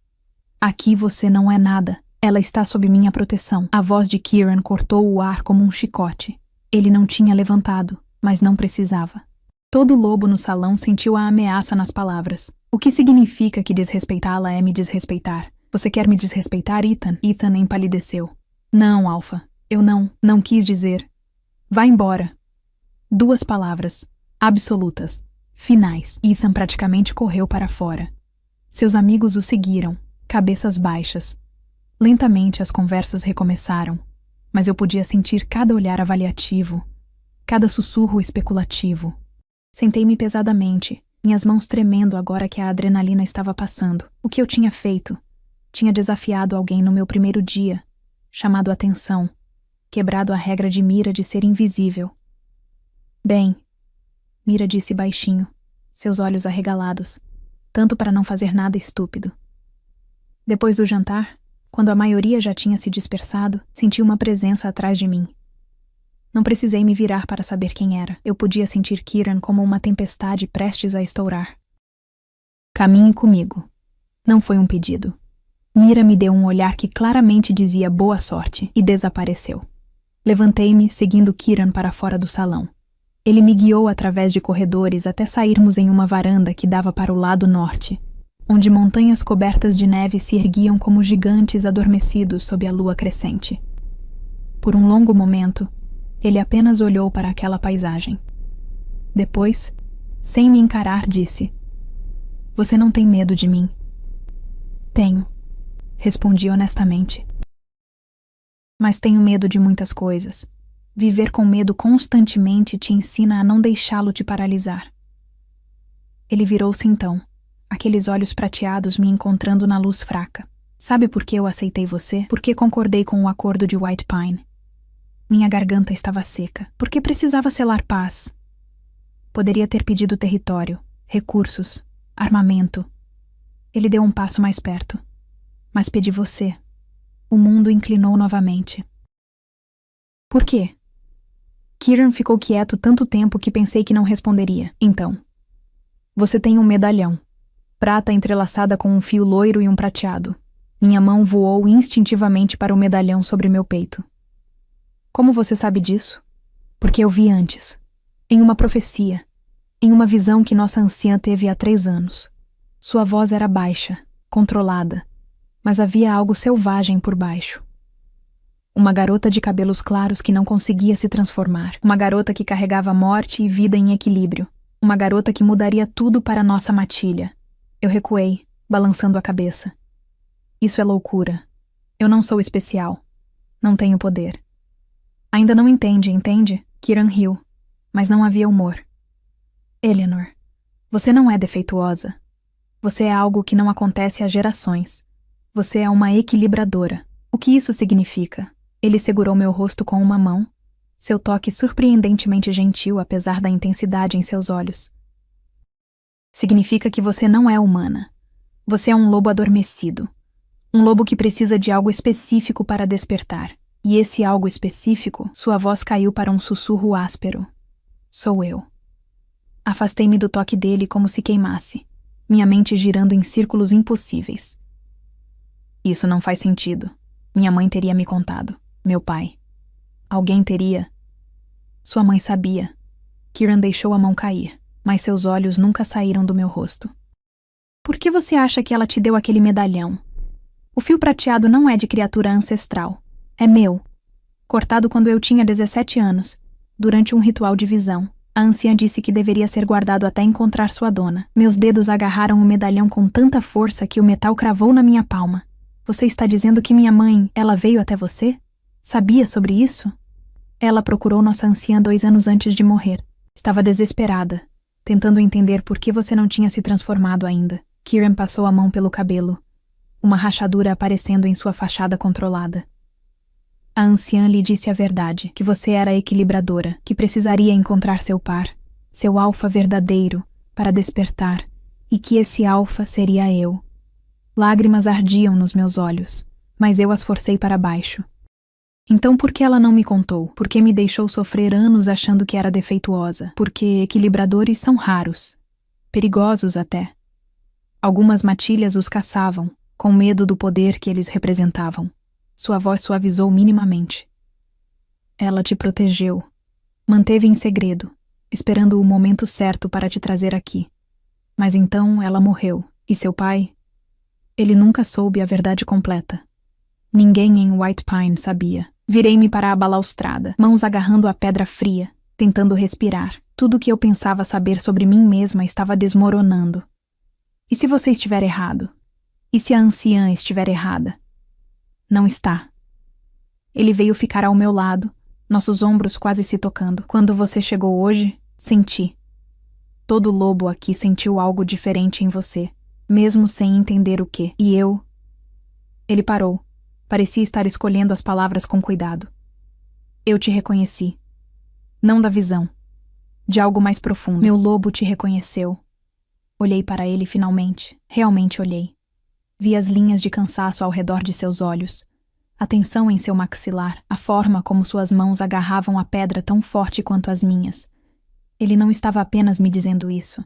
Aqui você não é nada. Ela está sob minha proteção. A voz de Kieran cortou o ar como um chicote. Ele não tinha levantado, mas não precisava. Todo lobo no salão sentiu a ameaça nas palavras. O que significa que desrespeitá-la é me desrespeitar? Você quer me desrespeitar, Ethan? Ethan empalideceu. Não, Alpha. Eu não quis dizer. Vá embora. 2 palavras. Absolutas. Finais. Ethan praticamente correu para fora. Seus amigos o seguiram, cabeças baixas. Lentamente as conversas recomeçaram, mas eu podia sentir cada olhar avaliativo, cada sussurro especulativo. Sentei-me pesadamente, minhas mãos tremendo agora que a adrenalina estava passando. O que eu tinha feito? Tinha desafiado alguém no meu primeiro dia, chamado atenção, quebrado a regra de Mira de ser invisível. Bem, Mira disse baixinho, seus olhos arregalados, tanto para não fazer nada estúpido. Depois do jantar, quando a maioria já tinha se dispersado, senti uma presença atrás de mim. Não precisei me virar para saber quem era. Eu podia sentir Kieran como uma tempestade prestes a estourar. Caminhe comigo. Não foi um pedido. Mira me deu um olhar que claramente dizia boa sorte e desapareceu. Levantei-me, seguindo Kieran para fora do salão. Ele me guiou através de corredores até sairmos em uma varanda que dava para o lado norte, onde montanhas cobertas de neve se erguiam como gigantes adormecidos sob a lua crescente. Por um longo momento, ele apenas olhou para aquela paisagem. Depois, sem me encarar, disse: Você não tem medo de mim? Tenho, respondi honestamente. Mas tenho medo de muitas coisas. Viver com medo constantemente te ensina a não deixá-lo te paralisar. Ele virou-se então, aqueles olhos prateados me encontrando na luz fraca. Sabe por que eu aceitei você? Porque concordei com o acordo de White Pine. Minha garganta estava seca. Porque precisava selar paz. Poderia ter pedido território, recursos, armamento. Ele deu um passo mais perto. Mas pedi você. O mundo inclinou novamente. Por quê? Kieran ficou quieto tanto tempo que pensei que não responderia. Então, você tem um medalhão. Prata entrelaçada com um fio loiro e um prateado. Minha mão voou instintivamente para o medalhão sobre meu peito. Como você sabe disso? Porque eu vi antes. Em uma profecia. Em uma visão que nossa anciã teve há 3 anos. Sua voz era baixa, controlada, mas havia algo selvagem por baixo. Uma garota de cabelos claros que não conseguia se transformar. Uma garota que carregava morte e vida em equilíbrio. Uma garota que mudaria tudo para nossa matilha. Eu recuei, balançando a cabeça. Isso é loucura. Eu não sou especial. Não tenho poder. Ainda não entende? Kieran riu, mas não havia humor. Eleanor, você não é defeituosa. Você é algo que não acontece há gerações. Você é uma equilibradora. O que isso significa? Ele segurou meu rosto com uma mão, seu toque surpreendentemente gentil apesar da intensidade em seus olhos. Significa que você não é humana. Você é um lobo adormecido. Um lobo que precisa de algo específico para despertar. E esse algo específico, sua voz caiu para um sussurro áspero. Sou eu. Afastei-me do toque dele como se queimasse, minha mente girando em círculos impossíveis. Isso não faz sentido. Minha mãe teria me contado. Meu pai. Alguém teria. Sua mãe sabia. Kieran deixou a mão cair, mas seus olhos nunca saíram do meu rosto. Por que você acha que ela te deu aquele medalhão? O fio prateado não é de criatura ancestral. É meu. Cortado quando eu tinha 17 anos, durante um ritual de visão. A anciã disse que deveria ser guardado até encontrar sua dona. Meus dedos agarraram o medalhão com tanta força que o metal cravou na minha palma. Você está dizendo que minha mãe, ela veio até você? Sabia sobre isso? Ela procurou nossa anciã 2 anos antes de morrer. Estava desesperada, tentando entender por que você não tinha se transformado ainda. Kieran passou a mão pelo cabelo, uma rachadura aparecendo em sua fachada controlada. A anciã lhe disse a verdade, que você era equilibradora, que precisaria encontrar seu par, seu alfa verdadeiro, para despertar, e que esse alfa seria eu. Lágrimas ardiam nos meus olhos, mas eu as forcei para baixo. Então por que ela não me contou? Por que me deixou sofrer anos achando que era defeituosa? Porque equilibradores são raros, perigosos até. Algumas matilhas os caçavam, com medo do poder que eles representavam. Sua voz suavizou minimamente. Ela te protegeu. Manteve em segredo, esperando o momento certo para te trazer aqui. Mas então ela morreu. E seu pai? Ele nunca soube a verdade completa. Ninguém em White Pine sabia. Virei-me para a balaustrada, mãos agarrando a pedra fria, tentando respirar. Tudo o que eu pensava saber sobre mim mesma estava desmoronando. E se você estiver errado? E se a anciã estiver errada? Não está. Ele veio ficar ao meu lado, nossos ombros quase se tocando. Quando você chegou hoje, senti. Todo lobo aqui sentiu algo diferente em você, mesmo sem entender o que. E eu... Ele parou. Parecia estar escolhendo as palavras com cuidado. Eu te reconheci. Não da visão. De algo mais profundo. Meu lobo te reconheceu. Olhei para ele finalmente. Realmente olhei. Vi as linhas de cansaço ao redor de seus olhos, a tensão em seu maxilar, a forma como suas mãos agarravam a pedra tão forte quanto as minhas. Ele não estava apenas me dizendo isso.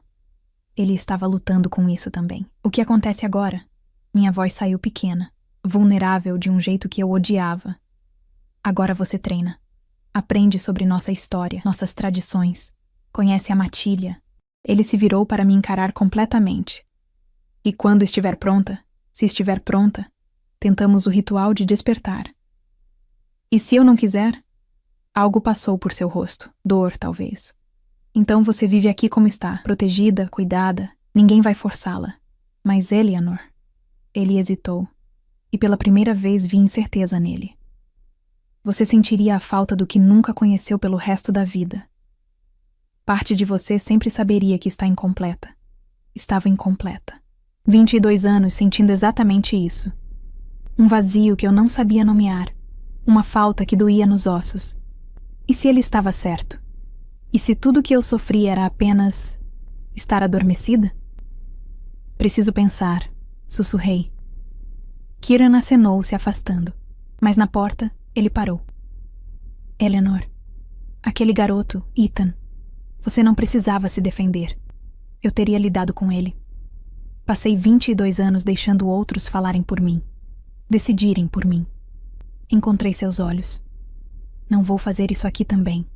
Ele estava lutando com isso também. O que acontece agora? Minha voz saiu pequena, vulnerável de um jeito que eu odiava. Agora você treina. Aprende sobre nossa história, nossas tradições. Conhece a matilha. Ele se virou para me encarar completamente. E quando estiver pronta, se estiver pronta, tentamos o ritual de despertar. E se eu não quiser? Algo passou por seu rosto. Dor, talvez. Então você vive aqui como está, protegida, cuidada. Ninguém vai forçá-la. Mas Eleanor... Ele hesitou. E pela primeira vez vi incerteza nele. Você sentiria a falta do que nunca conheceu pelo resto da vida. Parte de você sempre saberia que está incompleta. Estava incompleta. 22 anos sentindo exatamente isso. Um vazio que eu não sabia nomear. Uma falta que doía nos ossos. E se ele estava certo? E se tudo que eu sofri era apenas estar adormecida? Preciso pensar, sussurrei. Kieran acenou, se afastando, mas na porta ele parou. Eleanor, aquele garoto, Ethan, você não precisava se defender. Eu teria lidado com ele. Passei 22 anos deixando outros falarem por mim, decidirem por mim. Encontrei seus olhos. Não vou fazer isso aqui também.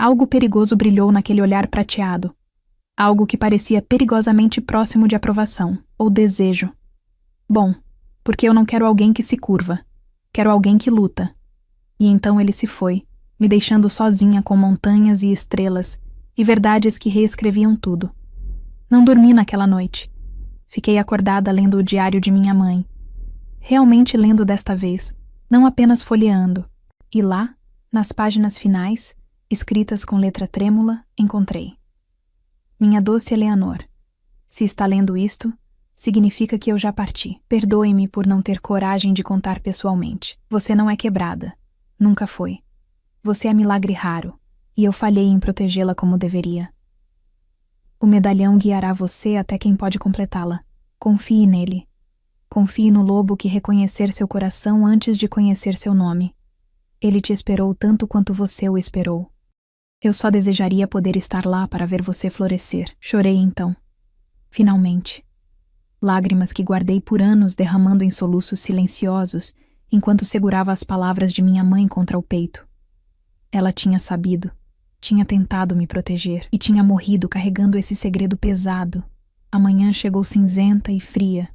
Algo perigoso brilhou naquele olhar prateado. Algo que parecia perigosamente próximo de aprovação, ou desejo. Bom, porque eu não quero alguém que se curva. Quero alguém que luta. E então ele se foi, me deixando sozinha com montanhas e estrelas e verdades que reescreviam tudo. Não dormi naquela noite. Fiquei acordada lendo o diário de minha mãe. Realmente lendo desta vez, não apenas folheando. E lá, nas páginas finais, escritas com letra trêmula, encontrei: Minha doce Eleanor, se está lendo isto, significa que eu já parti. Perdoe-me por não ter coragem de contar pessoalmente. Você não é quebrada. Nunca foi. Você é milagre raro, e eu falhei em protegê-la como deveria. O medalhão guiará você até quem pode completá-la. Confie nele. Confie no lobo que reconhecer seu coração antes de conhecer seu nome. Ele te esperou tanto quanto você o esperou. Eu só desejaria poder estar lá para ver você florescer. Chorei então. Finalmente. Lágrimas que guardei por anos derramando em soluços silenciosos enquanto segurava as palavras de minha mãe contra o peito. Ela tinha sabido, tinha tentado me proteger e tinha morrido carregando esse segredo pesado. A manhã chegou cinzenta e fria.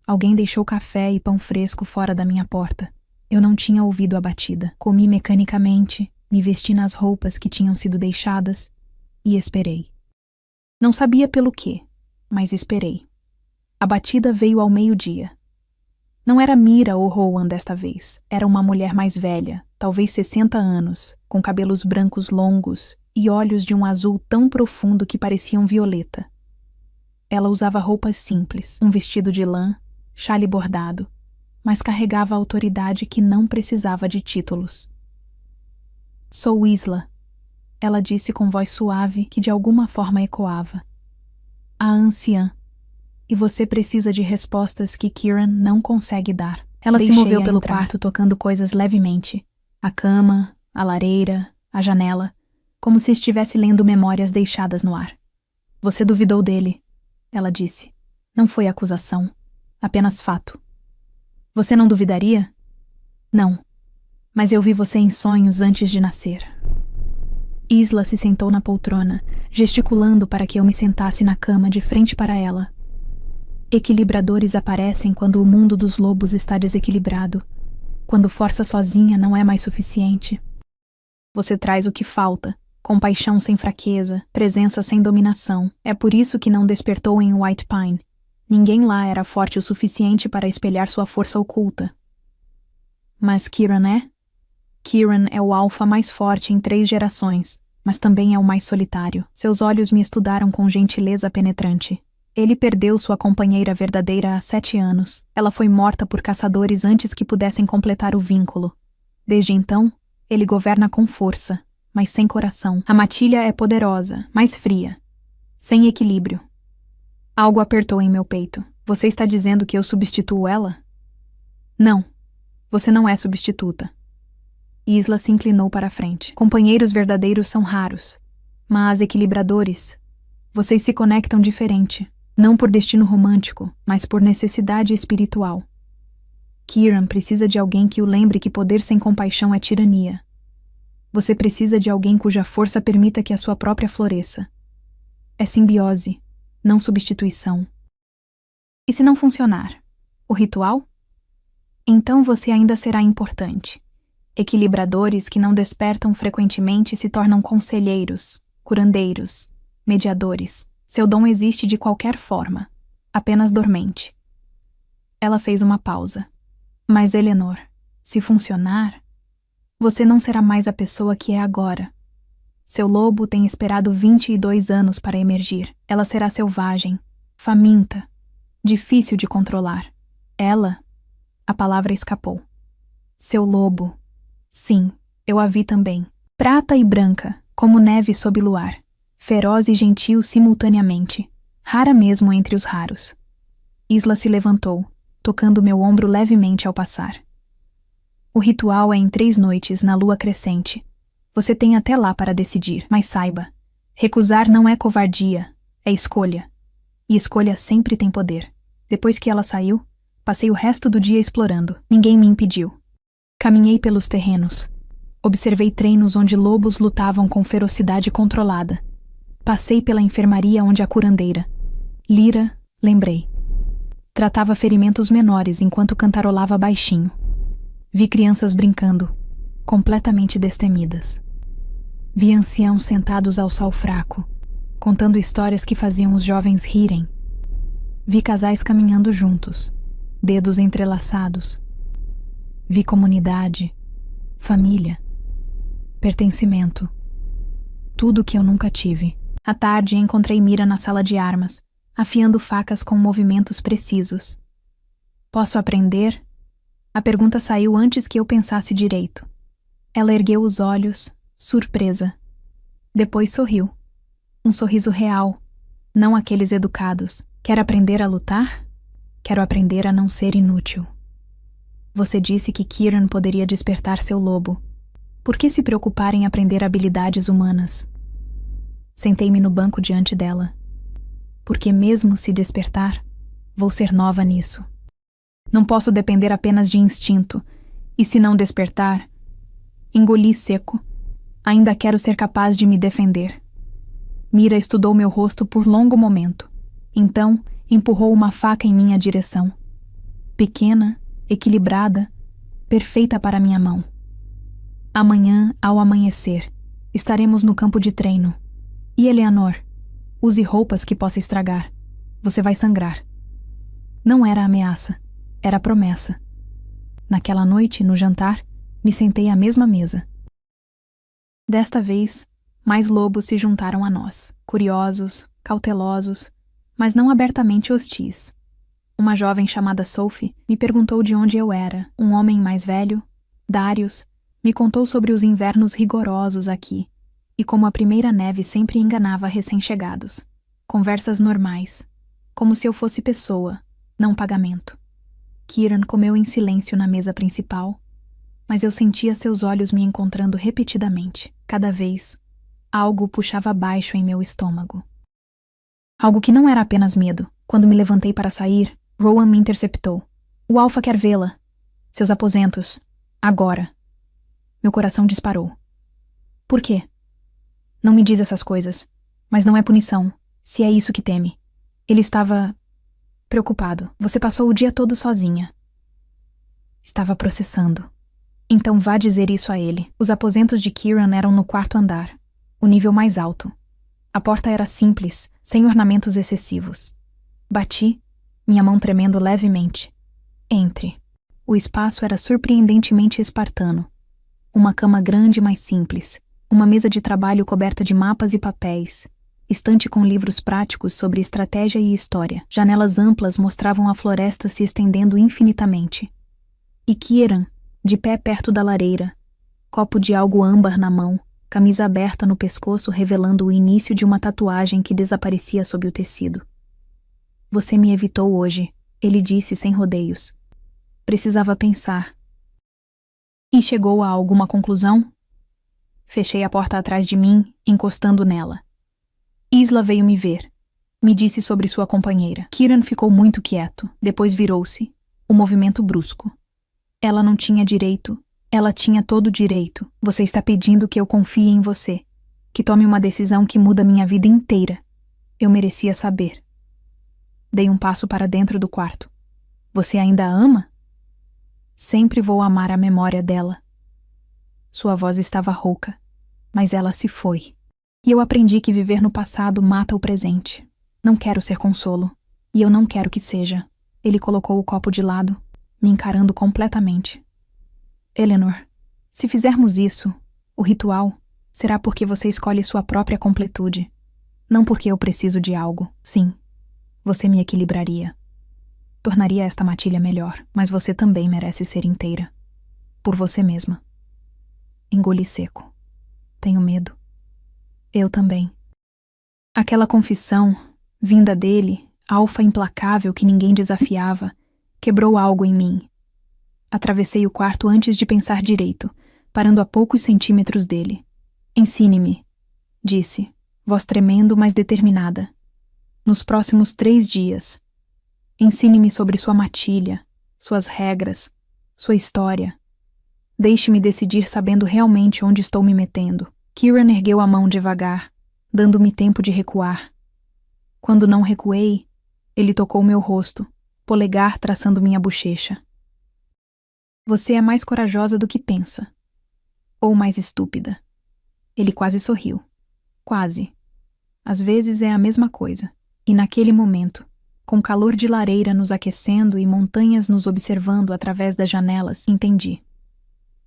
Alguém deixou café e pão fresco fora da minha porta. Eu não tinha ouvido a batida. Comi mecanicamente, me vesti nas roupas que tinham sido deixadas e esperei. Não sabia pelo quê, mas esperei. A batida veio ao meio-dia. Não era Mira ou Rowan desta vez. Era uma mulher mais velha, talvez 60 anos, com cabelos brancos longos e olhos de um azul tão profundo que pareciam violeta. Ela usava roupas simples, um vestido de lã, xale bordado, mas carregava a autoridade que não precisava de títulos. Sou Isla, ela disse com voz suave que de alguma forma ecoava. A anciã. E você precisa de respostas que Kieran não consegue dar. Ela se moveu pelo quarto tocando coisas levemente. A cama, a lareira, a janela, como se estivesse lendo memórias deixadas no ar. Você duvidou dele, ela disse. Não foi acusação, apenas fato. Você não duvidaria? Não, mas eu vi você em sonhos antes de nascer. Isla se sentou na poltrona, gesticulando para que eu me sentasse na cama de frente para ela. Equilibradores aparecem quando o mundo dos lobos está desequilibrado, quando força sozinha não é mais suficiente. Você traz o que falta, compaixão sem fraqueza, presença sem dominação. É por isso que não despertou em White Pine. Ninguém lá era forte o suficiente para espelhar sua força oculta. Mas Kieran é? Kieran é o alfa mais forte em 3 gerações, mas também é o mais solitário. Seus olhos me estudaram com gentileza penetrante. Ele perdeu sua companheira verdadeira há 7 anos. Ela foi morta por caçadores antes que pudessem completar o vínculo. Desde então, ele governa com força, mas sem coração. A matilha é poderosa, mas fria, sem equilíbrio. Algo apertou em meu peito. Você está dizendo que eu substituo ela? Não, você não é substituta. Isla se inclinou para a frente. Companheiros verdadeiros são raros, mas equilibradores, vocês se conectam diferente. Não por destino romântico, mas por necessidade espiritual. Kieran precisa de alguém que o lembre que poder sem compaixão é tirania. Você precisa de alguém cuja força permita que a sua própria floresça. É simbiose, não substituição. E se não funcionar? O ritual? Então você ainda será importante. Equilibradores que não despertam frequentemente se tornam conselheiros, curandeiros, mediadores. Seu dom existe de qualquer forma, apenas dormente. Ela fez uma pausa. Mas, Eleanor, se funcionar, você não será mais a pessoa que é agora. Seu lobo tem esperado 22 anos para emergir. Ela será selvagem, faminta, difícil de controlar. Ela, a palavra escapou. Seu lobo. Sim, eu a vi também. Prata e branca, como neve sob luar, feroz e gentil simultaneamente, rara mesmo entre os raros. Isla se levantou, tocando meu ombro levemente ao passar. O ritual é em 3 noites, na lua crescente. Você tem até lá para decidir, mas saiba, recusar não é covardia, é escolha. E escolha sempre tem poder. Depois que ela saiu, passei o resto do dia explorando. Ninguém me impediu. Caminhei pelos terrenos. Observei treinos onde lobos lutavam com ferocidade controlada. Passei pela enfermaria onde a curandeira, Lyra, lembrei, tratava ferimentos menores enquanto cantarolava baixinho. Vi crianças brincando, completamente destemidas. Vi anciãos sentados ao sol fraco, contando histórias que faziam os jovens rirem. Vi casais caminhando juntos, dedos entrelaçados. Vi comunidade, família, pertencimento. Tudo que eu nunca tive. À tarde encontrei Mira na sala de armas, afiando facas com movimentos precisos. Posso aprender? A pergunta saiu antes que eu pensasse direito. Ela ergueu os olhos, surpresa. Depois sorriu. Um sorriso real, não aqueles educados. Quer aprender a lutar? Quero aprender a não ser inútil. Você disse que Kieran poderia despertar seu lobo. Por que se preocupar em aprender habilidades humanas? Sentei-me no banco diante dela. Porque mesmo se despertar, vou ser nova nisso. Não posso depender apenas de instinto, e se não despertar, engoli seco. Ainda quero ser capaz de me defender. Mira estudou meu rosto por longo momento. Então, empurrou uma faca em minha direção. Pequena, equilibrada, perfeita para minha mão. Amanhã, ao amanhecer, estaremos no campo de treino. E Eleanor, use roupas que possa estragar. Você vai sangrar. Não era ameaça, era promessa. Naquela noite, no jantar, me sentei à mesma mesa. Desta vez, mais lobos se juntaram a nós, curiosos, cautelosos, mas não abertamente hostis. Uma jovem chamada Sophie me perguntou de onde eu era. Um homem mais velho, Darius, me contou sobre os invernos rigorosos aqui e como a primeira neve sempre enganava recém-chegados. Conversas normais, como se eu fosse pessoa, não pagamento. Kieran comeu em silêncio na mesa principal, mas eu sentia seus olhos me encontrando repetidamente. Cada vez, algo puxava baixo em meu estômago. Algo que não era apenas medo. Quando me levantei para sair, Rowan me interceptou. O Alpha quer vê-la. Seus aposentos. Agora. Meu coração disparou. Por quê? Não me diz essas coisas. Mas não é punição, se é isso que teme. Ele estava preocupado. Você passou o dia todo sozinha. Estava processando. Então vá dizer isso a ele. Os aposentos de Kieran eram no 4º andar, o nível mais alto. A porta era simples, sem ornamentos excessivos. Bati, minha mão tremendo levemente. Entre. O espaço era surpreendentemente espartano. Uma cama grande, mas simples. Uma mesa de trabalho coberta de mapas e papéis. Estante com livros práticos sobre estratégia e história. Janelas amplas mostravam a floresta se estendendo infinitamente. E Kieran, de pé perto da lareira, copo de algo âmbar na mão, camisa aberta no pescoço revelando o início de uma tatuagem que desaparecia sob o tecido. Você me evitou hoje, ele disse sem rodeios. Precisava pensar. E chegou a alguma conclusão? Fechei a porta atrás de mim, encostando nela. Isla veio me ver. Me disse sobre sua companheira. Kieran ficou muito quieto, depois virou-se. O movimento brusco. Ela não tinha direito. Ela tinha todo o direito. Você está pedindo que eu confie em você. Que tome uma decisão que muda minha vida inteira. Eu merecia saber. Dei um passo para dentro do quarto. Você ainda a ama? Sempre vou amar a memória dela. Sua voz estava rouca, mas ela se foi. E eu aprendi que viver no passado mata o presente. Não quero ser consolo. E eu não quero que seja. Ele colocou o copo de lado, me encarando completamente. Eleanor, se fizermos isso, o ritual, será porque você escolhe sua própria completude. Não porque eu preciso de algo. Sim, você me equilibraria. Tornaria esta matilha melhor, mas você também merece ser inteira. Por você mesma. Engoli seco. Tenho medo. Eu também. Aquela confissão, vinda dele, alfa implacável que ninguém desafiava, quebrou algo em mim. Atravessei o quarto antes de pensar direito, parando a poucos centímetros dele. Ensine-me, disse, voz tremendo, mas determinada. Nos próximos 3 dias. Ensine-me sobre sua matilha, suas regras, sua história. Deixe-me decidir sabendo realmente onde estou me metendo. Kieran ergueu a mão devagar, dando-me tempo de recuar. Quando não recuei, ele tocou meu rosto, polegar traçando minha bochecha. Você é mais corajosa do que pensa. Ou mais estúpida. Ele quase sorriu. Quase. Às vezes é a mesma coisa. E naquele momento, com calor de lareira nos aquecendo e montanhas nos observando através das janelas, entendi.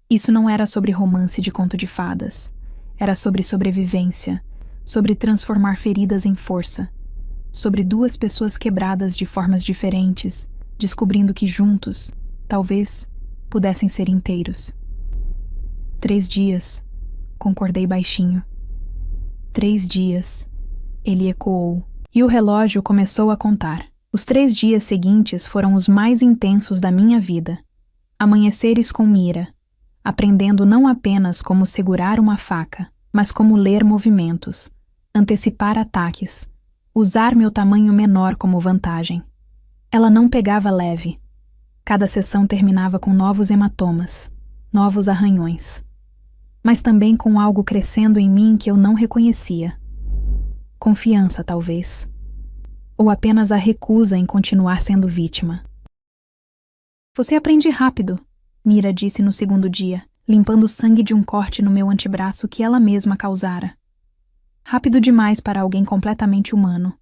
Isso não era sobre romance de conto de fadas. Era sobre sobrevivência, sobre transformar feridas em força, sobre 2 pessoas quebradas de formas diferentes, descobrindo que juntos, talvez, pudessem ser inteiros. 3 dias, concordei baixinho. 3 dias, ele ecoou, e o relógio começou a contar. Os 3 dias seguintes foram os mais intensos da minha vida. Amanheceres com mira, aprendendo não apenas como segurar uma faca, mas como ler movimentos, antecipar ataques, usar meu tamanho menor como vantagem. Ela não pegava leve. Cada sessão terminava com novos hematomas, novos arranhões. Mas também com algo crescendo em mim que eu não reconhecia. Confiança, talvez. Ou apenas a recusa em continuar sendo vítima. Você aprende rápido, Mira disse no 2º dia, limpando o sangue de um corte no meu antebraço que ela mesma causara. Rápido demais para alguém completamente humano.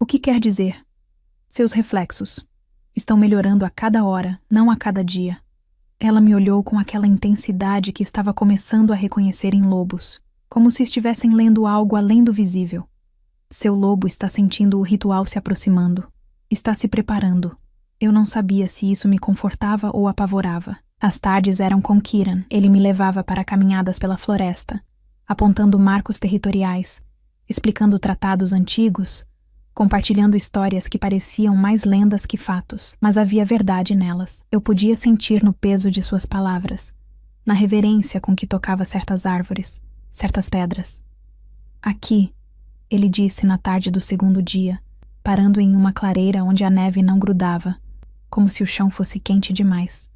O que quer dizer? Seus reflexos estão melhorando a cada hora, não a cada dia. Ela me olhou com aquela intensidade que estava começando a reconhecer em lobos, como se estivessem lendo algo além do visível. Seu lobo está sentindo o ritual se aproximando. Está se preparando. Eu não sabia se isso me confortava ou apavorava. As tardes eram com Kieran. Ele me levava para caminhadas pela floresta, apontando marcos territoriais, explicando tratados antigos, compartilhando histórias que pareciam mais lendas que fatos, mas havia verdade nelas. Eu podia sentir no peso de suas palavras, na reverência com que tocava certas árvores, certas pedras. Aqui, ele disse na tarde do 2º dia, parando em uma clareira onde a neve não grudava, como se o chão fosse quente demais.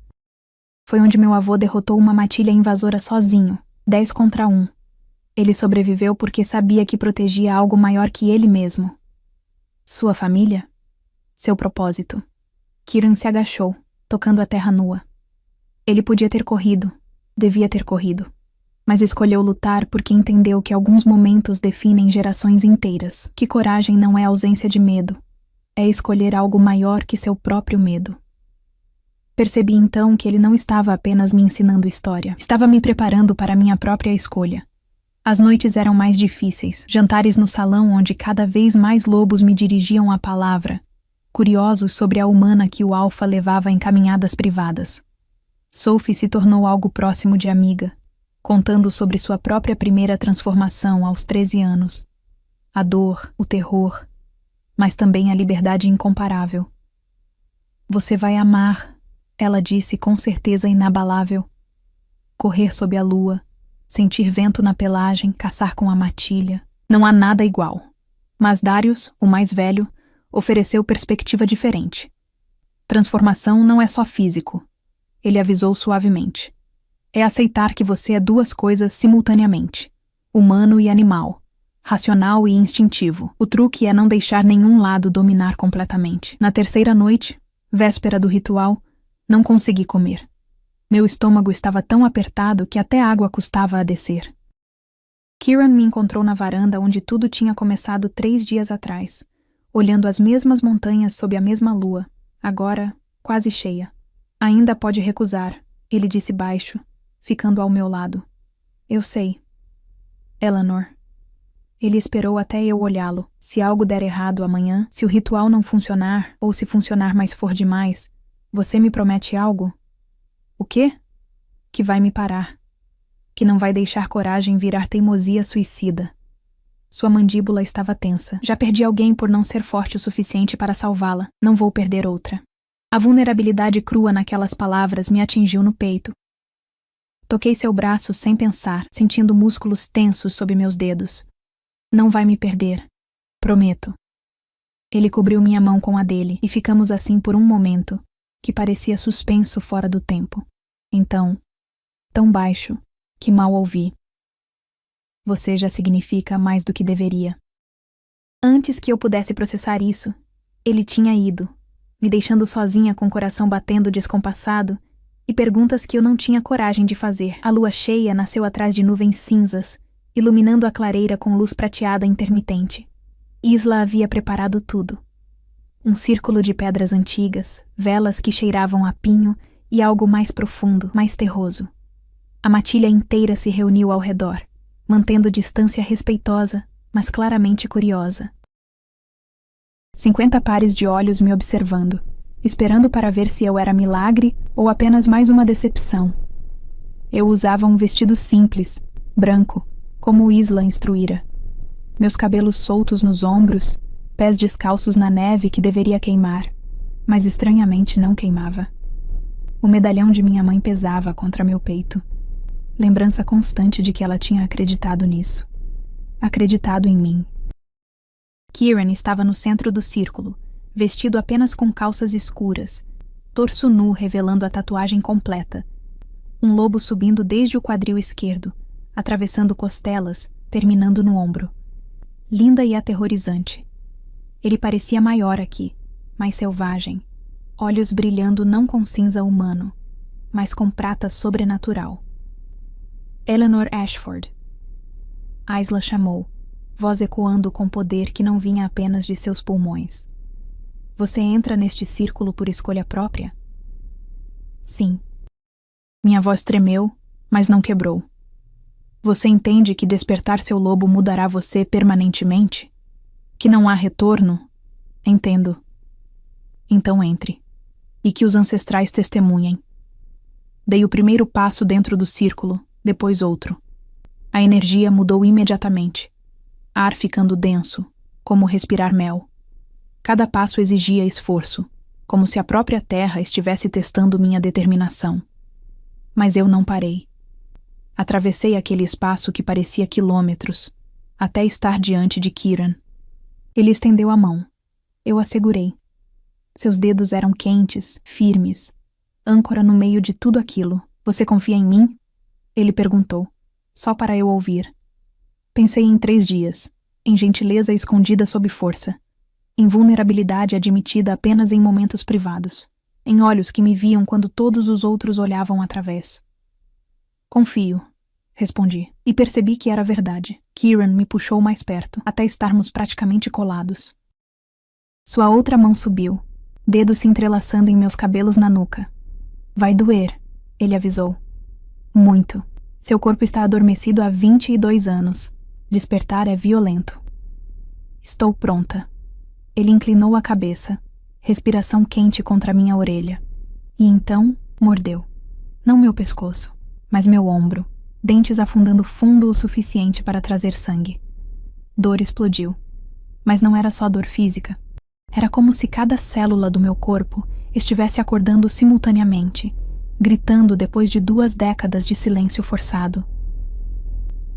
Foi onde meu avô derrotou uma matilha invasora sozinho, 10 contra 1. Ele sobreviveu porque sabia que protegia algo maior que ele mesmo. Sua família? Seu propósito. Kieran se agachou, tocando a terra nua. Ele podia ter corrido, devia ter corrido, mas escolheu lutar porque entendeu que alguns momentos definem gerações inteiras, que coragem não é ausência de medo, é escolher algo maior que seu próprio medo. Percebi então que ele não estava apenas me ensinando história, estava me preparando para minha própria escolha. As noites eram mais difíceis, jantares no salão onde cada vez mais lobos me dirigiam a palavra, curiosos sobre a humana que o alfa levava em caminhadas privadas. Sophie se tornou algo próximo de amiga, contando sobre sua própria primeira transformação aos 13 anos. A dor, o terror, mas também a liberdade incomparável. Você vai amar, ela disse com certeza inabalável. Correr sob a lua, sentir vento na pelagem, caçar com a matilha. Não há nada igual. Mas Darius, o mais velho, ofereceu perspectiva diferente. Transformação não é só físico. Ele avisou suavemente. É aceitar que você é 2 coisas simultaneamente. Humano e animal. Racional e instintivo. O truque é não deixar nenhum lado dominar completamente. Na 3ª noite, véspera do ritual, não consegui comer. Meu estômago estava tão apertado que até água custava a descer. Kieran me encontrou na varanda onde tudo tinha começado 3 dias atrás, olhando as mesmas montanhas sob a mesma lua, agora quase cheia. Ainda pode recusar, ele disse baixo, ficando ao meu lado. Eu sei. Eleanor. Ele esperou até eu olhá-lo. Se algo der errado amanhã, se o ritual não funcionar, ou se funcionar mas for demais, você me promete algo? O quê? Que vai me parar. Que não vai deixar coragem virar teimosia suicida. Sua mandíbula estava tensa. Já perdi alguém por não ser forte o suficiente para salvá-la. Não vou perder outra. A vulnerabilidade crua naquelas palavras me atingiu no peito. Toquei seu braço sem pensar, sentindo músculos tensos sob meus dedos. Não vai me perder. Prometo. Ele cobriu minha mão com a dele e ficamos assim por um momento, que parecia suspenso fora do tempo. Então, tão baixo, que mal ouvi. Você já significa mais do que deveria. Antes que eu pudesse processar isso, ele tinha ido, me deixando sozinha com o coração batendo descompassado e perguntas que eu não tinha coragem de fazer. A lua cheia nasceu atrás de nuvens cinzas, iluminando a clareira com luz prateada intermitente. Isla havia preparado tudo. Um círculo de pedras antigas, velas que cheiravam a pinho e algo mais profundo, mais terroso. A matilha inteira se reuniu ao redor, mantendo distância respeitosa, mas claramente curiosa. 50 pares de olhos me observando, esperando para ver se eu era milagre ou apenas mais uma decepção. Eu usava um vestido simples, branco, como Isla instruíra. Meus cabelos soltos nos ombros, pés descalços na neve que deveria queimar, mas estranhamente não queimava. O medalhão de minha mãe pesava contra meu peito. Lembrança constante de que ela tinha acreditado nisso. Acreditado em mim. Kieran estava no centro do círculo, vestido apenas com calças escuras, torso nu revelando a tatuagem completa. Um lobo subindo desde o quadril esquerdo, atravessando costelas, terminando no ombro. Linda e aterrorizante. Ele parecia maior aqui, mais selvagem, olhos brilhando não com cinza humano, mas com prata sobrenatural. Eleanor Ashford. Isla chamou, voz ecoando com poder que não vinha apenas de seus pulmões. Você entra neste círculo por escolha própria? Sim. Minha voz tremeu, mas não quebrou. Você entende que despertar seu lobo mudará você permanentemente? Que não há retorno? Entendo. Então entre. E que os ancestrais testemunhem. Dei o primeiro passo dentro do círculo, depois outro. A energia mudou imediatamente. Ar ficando denso, como respirar mel. Cada passo exigia esforço, como se a própria terra estivesse testando minha determinação. Mas eu não parei. Atravessei aquele espaço que parecia quilômetros, até estar diante de Kieran. Ele estendeu a mão. Eu a segurei. Seus dedos eram quentes, firmes, âncora no meio de tudo aquilo. Você confia em mim? Ele perguntou, só para eu ouvir. Pensei em 3 dias, em gentileza escondida sob força, em vulnerabilidade admitida apenas em momentos privados, em olhos que me viam quando todos os outros olhavam através. Confio, respondi, e percebi que era verdade. Kieran me puxou mais perto, até estarmos praticamente colados. Sua outra mão subiu, dedos se entrelaçando em meus cabelos na nuca. Vai doer, ele avisou. Muito. Seu corpo está adormecido há 22 anos. Despertar é violento. Estou pronta. Ele inclinou a cabeça, respiração quente contra minha orelha. E então, mordeu. Não meu pescoço, mas meu ombro, dentes afundando fundo o suficiente para trazer sangue. Dor explodiu. Mas não era só dor física. Era como se cada célula do meu corpo estivesse acordando simultaneamente, gritando depois de 2 décadas de silêncio forçado.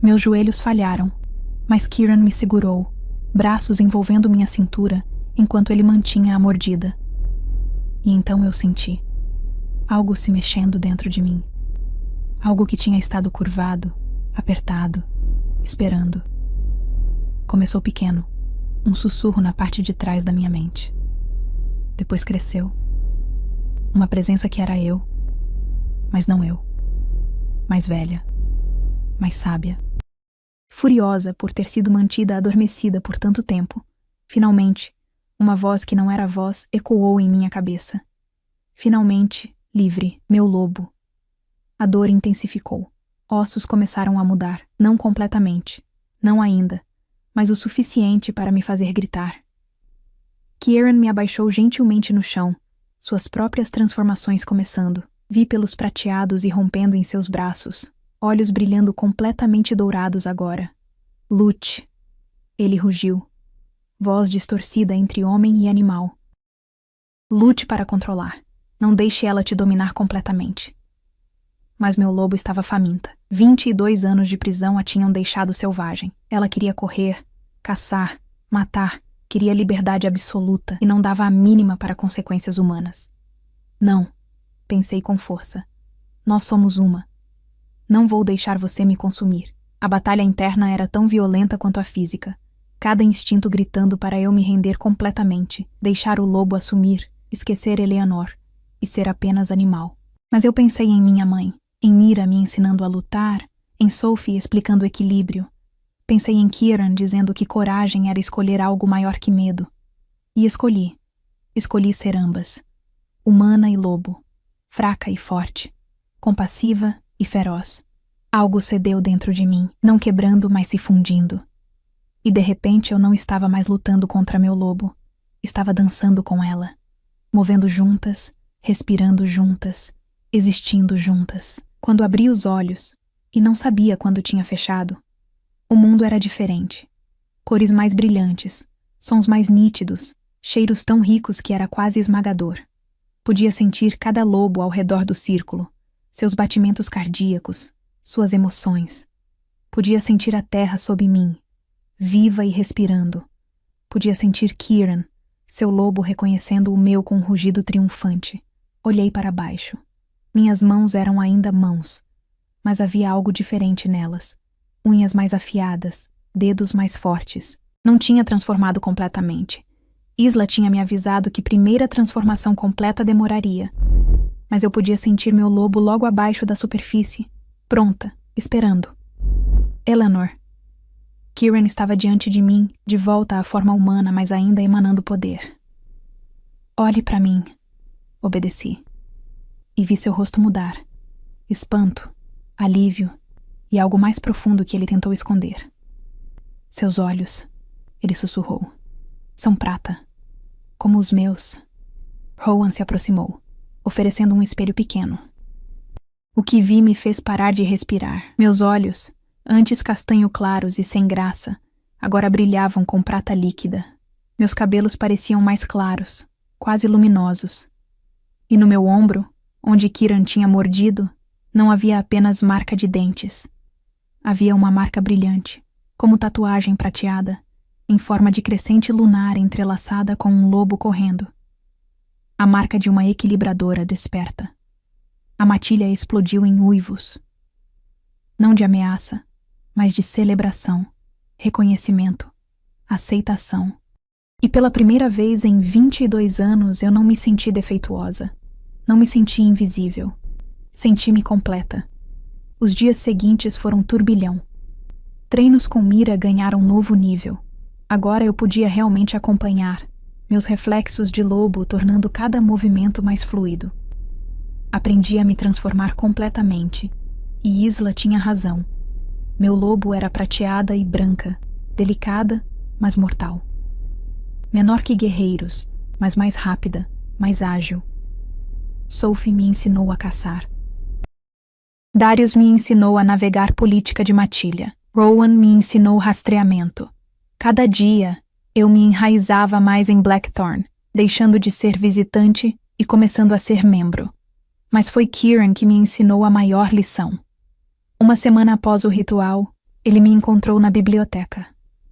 Meus joelhos falharam, mas Kieran me segurou, braços envolvendo minha cintura, enquanto ele mantinha a mordida. E então eu senti algo se mexendo dentro de mim. Algo que tinha estado curvado, apertado, esperando. Começou pequeno, um sussurro na parte de trás da minha mente. Depois cresceu. Uma presença que era eu, mas não eu. Mais velha, mais sábia. Furiosa por ter sido mantida adormecida por tanto tempo, finalmente, uma voz que não era voz ecoou em minha cabeça. Finalmente, livre, meu lobo. A dor intensificou. Ossos começaram a mudar, não completamente, não ainda, mas o suficiente para me fazer gritar. Kieran me abaixou gentilmente no chão, suas próprias transformações começando. Vi pelos prateados irrompendo em seus braços, olhos brilhando completamente dourados agora. Lute. Ele rugiu, voz distorcida entre homem e animal. Lute para controlar. Não deixe ela te dominar completamente. Mas meu lobo estava faminta. 22 anos de prisão a tinham deixado selvagem. Ela queria correr, caçar, matar, queria liberdade absoluta e não dava a mínima para consequências humanas. Não, pensei com força. Nós somos uma. Não vou deixar você me consumir. A batalha interna era tão violenta quanto a física. Cada instinto gritando para eu me render completamente, deixar o lobo assumir, esquecer Eleanor e ser apenas animal. Mas eu pensei em minha mãe, em Mira me ensinando a lutar, em Sophie explicando equilíbrio. Pensei em Kieran dizendo que coragem era escolher algo maior que medo. E escolhi. Escolhi ser ambas. Humana e lobo. Fraca e forte. Compassiva e feroz. Algo cedeu dentro de mim, não quebrando, mas se fundindo. E de repente eu não estava mais lutando contra meu lobo. Estava dançando com ela. Movendo juntas, respirando juntas, existindo juntas. Quando abri os olhos, e não sabia quando tinha fechado, o mundo era diferente. Cores mais brilhantes, sons mais nítidos, cheiros tão ricos que era quase esmagador. Podia sentir cada lobo ao redor do círculo, seus batimentos cardíacos, suas emoções. Podia sentir a terra sob mim, viva e respirando. Podia sentir Kieran, seu lobo reconhecendo o meu com um rugido triunfante. Olhei para baixo. Minhas mãos eram ainda mãos, mas havia algo diferente nelas. Unhas mais afiadas, dedos mais fortes. Não tinha transformado completamente. Isla tinha me avisado que primeira transformação completa demoraria. Mas eu podia sentir meu lobo logo abaixo da superfície, pronta, esperando. Eleanor. Kieran estava diante de mim, de volta à forma humana, mas ainda emanando poder. Olhe para mim, obedeci. E vi seu rosto mudar. Espanto, alívio e algo mais profundo que ele tentou esconder. Seus olhos, ele sussurrou, são prata, como os meus. Rowan se aproximou, oferecendo um espelho pequeno. O que vi me fez parar de respirar. Meus olhos, antes castanho claros e sem graça, agora brilhavam com prata líquida. Meus cabelos pareciam mais claros, quase luminosos. E no meu ombro, onde Kieran tinha mordido, não havia apenas marca de dentes. Havia uma marca brilhante, como tatuagem prateada, em forma de crescente lunar entrelaçada com um lobo correndo. A marca de uma equilibradora desperta. A matilha explodiu em uivos. Não de ameaça, mas de celebração, reconhecimento, aceitação. E pela primeira vez em 22 anos eu não me senti defeituosa. Não me senti invisível. Senti-me completa. Os dias seguintes foram turbilhão. Treinos com Mira ganharam novo nível. Agora eu podia realmente acompanhar, meus reflexos de lobo tornando cada movimento mais fluido. Aprendi a me transformar completamente, e Isla tinha razão. Meu lobo era prateada e branca, delicada, mas mortal. Menor que guerreiros, mas mais rápida, mais ágil. Sophie me ensinou a caçar. Darius me ensinou a navegar política de matilha. Rowan me ensinou rastreamento. Cada dia, eu me enraizava mais em Blackthorn, deixando de ser visitante e começando a ser membro. Mas foi Kieran que me ensinou a maior lição. Uma semana após o ritual, ele me encontrou na biblioteca.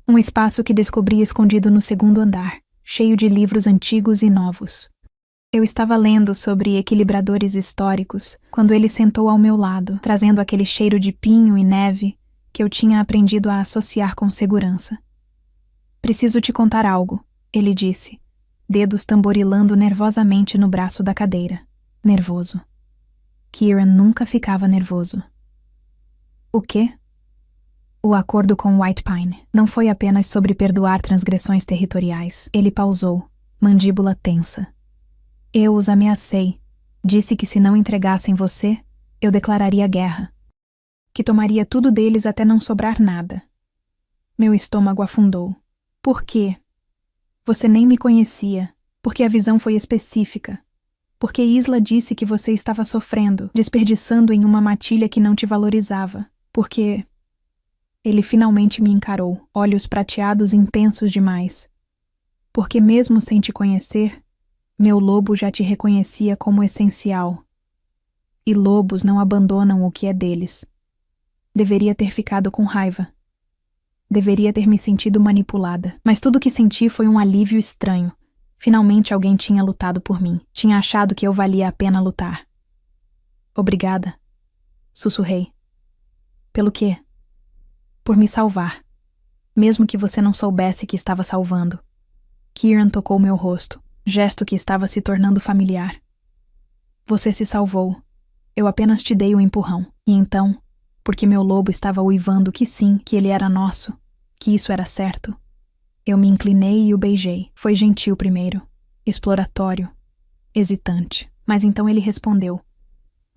Um espaço que descobri escondido no segundo andar, cheio de livros antigos e novos. Eu estava lendo sobre equilibradores históricos quando ele sentou ao meu lado, trazendo aquele cheiro de pinho e neve que eu tinha aprendido a associar com segurança. Preciso te contar algo, ele disse, dedos tamborilando nervosamente no braço da cadeira. Nervoso. Kieran nunca ficava nervoso. O quê? O acordo com White Pine não foi apenas sobre perdoar transgressões territoriais. Ele pausou, mandíbula tensa. Eu os ameacei. Disse que se não entregassem você, eu declararia guerra. Que tomaria tudo deles até não sobrar nada. Meu estômago afundou. Por quê? Você nem me conhecia, porque a visão foi específica. Porque Isla disse que você estava sofrendo, desperdiçando em uma matilha que não te valorizava. Porque... Ele finalmente me encarou, olhos prateados intensos demais. Porque mesmo sem te conhecer, meu lobo já te reconhecia como essencial. E lobos não abandonam o que é deles. Deveria ter ficado com raiva. Deveria ter me sentido manipulada, mas tudo o que senti foi um alívio estranho. Finalmente alguém tinha lutado por mim, tinha achado que eu valia a pena lutar. Obrigada, sussurrei. Pelo quê? Por me salvar, mesmo que você não soubesse que estava salvando. Kieran tocou meu rosto, gesto que estava se tornando familiar. Você se salvou. Eu apenas te dei o empurrão, e então, porque meu lobo estava uivando que sim, que ele era nosso, que isso era certo, eu me inclinei e o beijei. Foi gentil primeiro, exploratório, hesitante, mas então ele respondeu.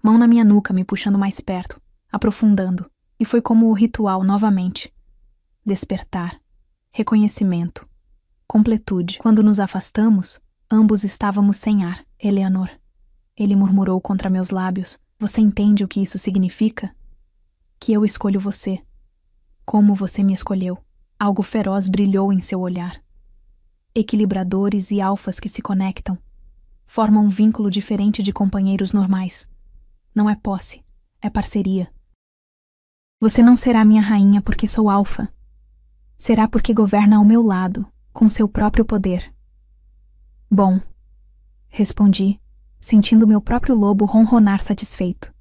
Mão na minha nuca, me puxando mais perto, aprofundando, e foi como o ritual novamente. Despertar, reconhecimento, completude. Quando nos afastamos, ambos estávamos sem ar. Eleanor, ele murmurou contra meus lábios. Você entende o que isso significa? Que eu escolho você. Como você me escolheu. Algo feroz brilhou em seu olhar. Equilibradores e alfas que se conectam. Formam um vínculo diferente de companheiros normais. Não é posse, é parceria. Você não será minha rainha porque sou alfa. Será porque governa ao meu lado, com seu próprio poder. Bom, respondi, sentindo meu próprio lobo ronronar satisfeito.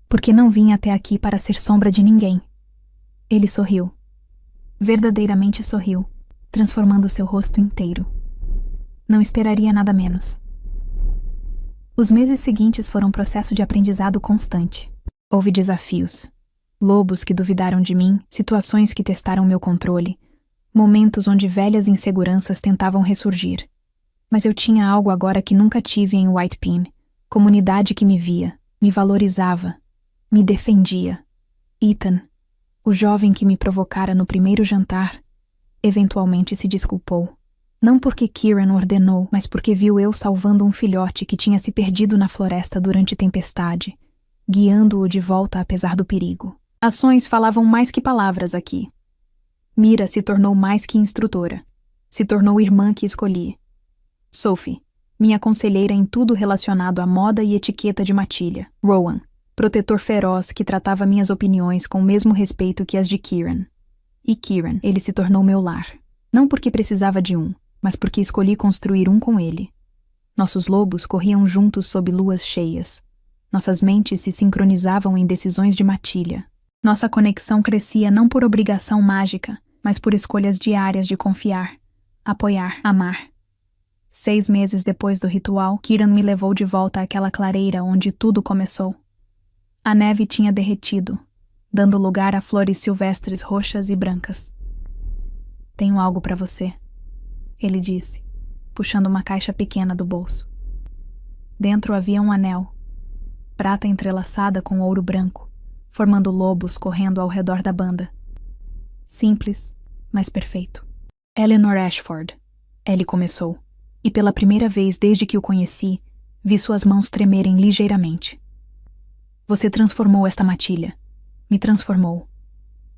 Porque não vim até aqui para ser sombra de ninguém. Ele sorriu. Verdadeiramente sorriu, transformando seu rosto inteiro. Não esperaria nada menos. Os meses seguintes foram um processo de aprendizado constante. Houve desafios. Lobos que duvidaram de mim, situações que testaram meu controle, momentos onde velhas inseguranças tentavam ressurgir. Mas eu tinha algo agora que nunca tive em White Pine, comunidade que me via, me valorizava, me defendia. Ethan, o jovem que me provocara no primeiro jantar, eventualmente se desculpou. Não porque Kieran ordenou, mas porque viu eu salvando um filhote que tinha se perdido na floresta durante tempestade, guiando-o de volta apesar do perigo. Ações falavam mais que palavras aqui. Mira se tornou mais que instrutora. Se tornou irmã que escolhi. Sophie, minha conselheira em tudo relacionado à moda e etiqueta de matilha. Rowan, protetor feroz que tratava minhas opiniões com o mesmo respeito que as de Kieran. E Kieran, ele se tornou meu lar. Não porque precisava de um, mas porque escolhi construir um com ele. Nossos lobos corriam juntos sob luas cheias. Nossas mentes se sincronizavam em decisões de matilha. Nossa conexão crescia não por obrigação mágica, mas por escolhas diárias de confiar, apoiar, amar. 6 meses depois do ritual, Kieran me levou de volta àquela clareira onde tudo começou. A neve tinha derretido, dando lugar a flores silvestres roxas e brancas. Tenho algo para você, ele disse, puxando uma caixa pequena do bolso. Dentro havia um anel, prata entrelaçada com ouro branco, formando lobos correndo ao redor da banda. Simples, mas perfeito. Eleanor Ashford, ele começou, e pela primeira vez desde que o conheci, vi suas mãos tremerem ligeiramente. Você transformou esta matilha. Me transformou.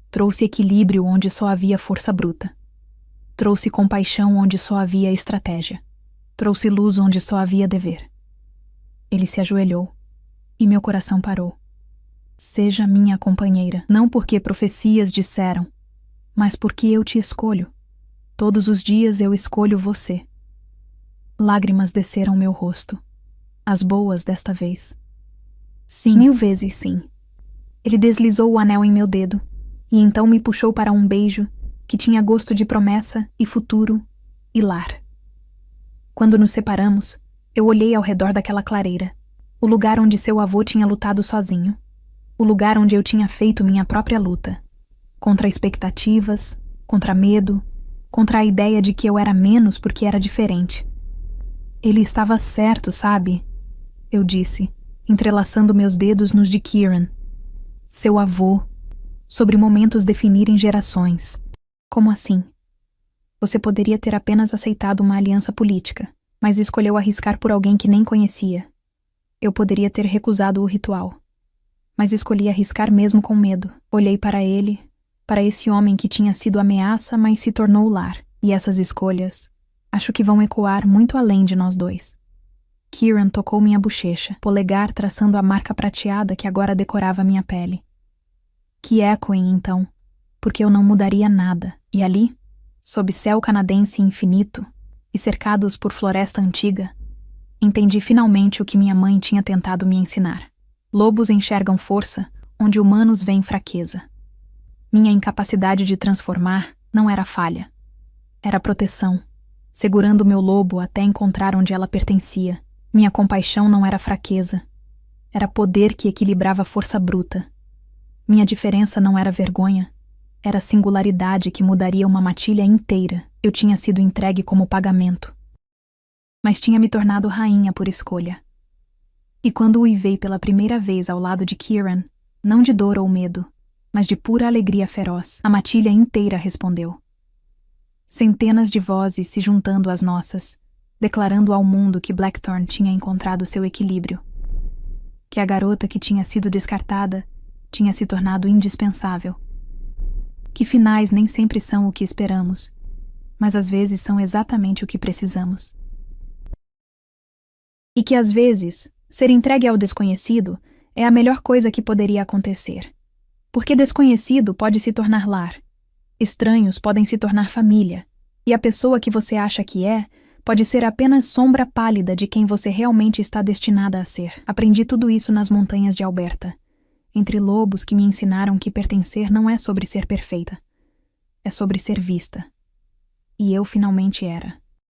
Trouxe equilíbrio onde só havia força bruta. Trouxe compaixão onde só havia estratégia. Trouxe luz onde só havia dever. Ele se ajoelhou, e meu coração parou. Seja minha companheira, não porque profecias disseram, mas porque eu te escolho. Todos os dias eu escolho você. Lágrimas desceram meu rosto. As boas desta vez. Sim, 1000 vezes sim. Ele deslizou o anel em meu dedo, e então me puxou para um beijo que tinha gosto de promessa e futuro e lar. Quando nos separamos, eu olhei ao redor daquela clareira, o lugar onde seu avô tinha lutado sozinho. O lugar onde eu tinha feito minha própria luta. Contra expectativas, contra medo, contra a ideia de que eu era menos porque era diferente. Ele estava certo, sabe? Eu disse, entrelaçando meus dedos nos de Kieran. Seu avô, sobre momentos definirem gerações. Como assim? Você poderia ter apenas aceitado uma aliança política, mas escolheu arriscar por alguém que nem conhecia. Eu poderia ter recusado o ritual. Mas escolhi arriscar mesmo com medo. Olhei para ele, para esse homem que tinha sido ameaça, mas se tornou lar. E essas escolhas, acho que vão ecoar muito além de nós dois. Kieran tocou minha bochecha, polegar traçando a marca prateada que agora decorava minha pele. Que ecoem, então, porque eu não mudaria nada. E ali, sob céu canadense infinito e cercados por floresta antiga, entendi finalmente o que minha mãe tinha tentado me ensinar. Lobos enxergam força onde humanos veem fraqueza. Minha incapacidade de transformar não era falha. Era proteção, segurando meu lobo até encontrar onde ela pertencia. Minha compaixão não era fraqueza. Era poder que equilibrava força bruta. Minha diferença não era vergonha. Era singularidade que mudaria uma matilha inteira. Eu tinha sido entregue como pagamento. Mas tinha me tornado rainha por escolha. E quando uivei pela primeira vez ao lado de Kieran, não de dor ou medo, mas de pura alegria feroz, a matilha inteira respondeu. Centenas de vozes se juntando às nossas, declarando ao mundo que Blackthorn tinha encontrado seu equilíbrio. Que a garota que tinha sido descartada tinha se tornado indispensável. Que finais nem sempre são o que esperamos, mas às vezes são exatamente o que precisamos. E que às vezes, ser entregue ao desconhecido é a melhor coisa que poderia acontecer. Porque desconhecido pode se tornar lar. Estranhos podem se tornar família. E a pessoa que você acha que é, pode ser apenas sombra pálida de quem você realmente está destinada a ser. Aprendi tudo isso nas montanhas de Alberta, entre lobos que me ensinaram que pertencer não é sobre ser perfeita. É sobre ser vista. E eu finalmente era.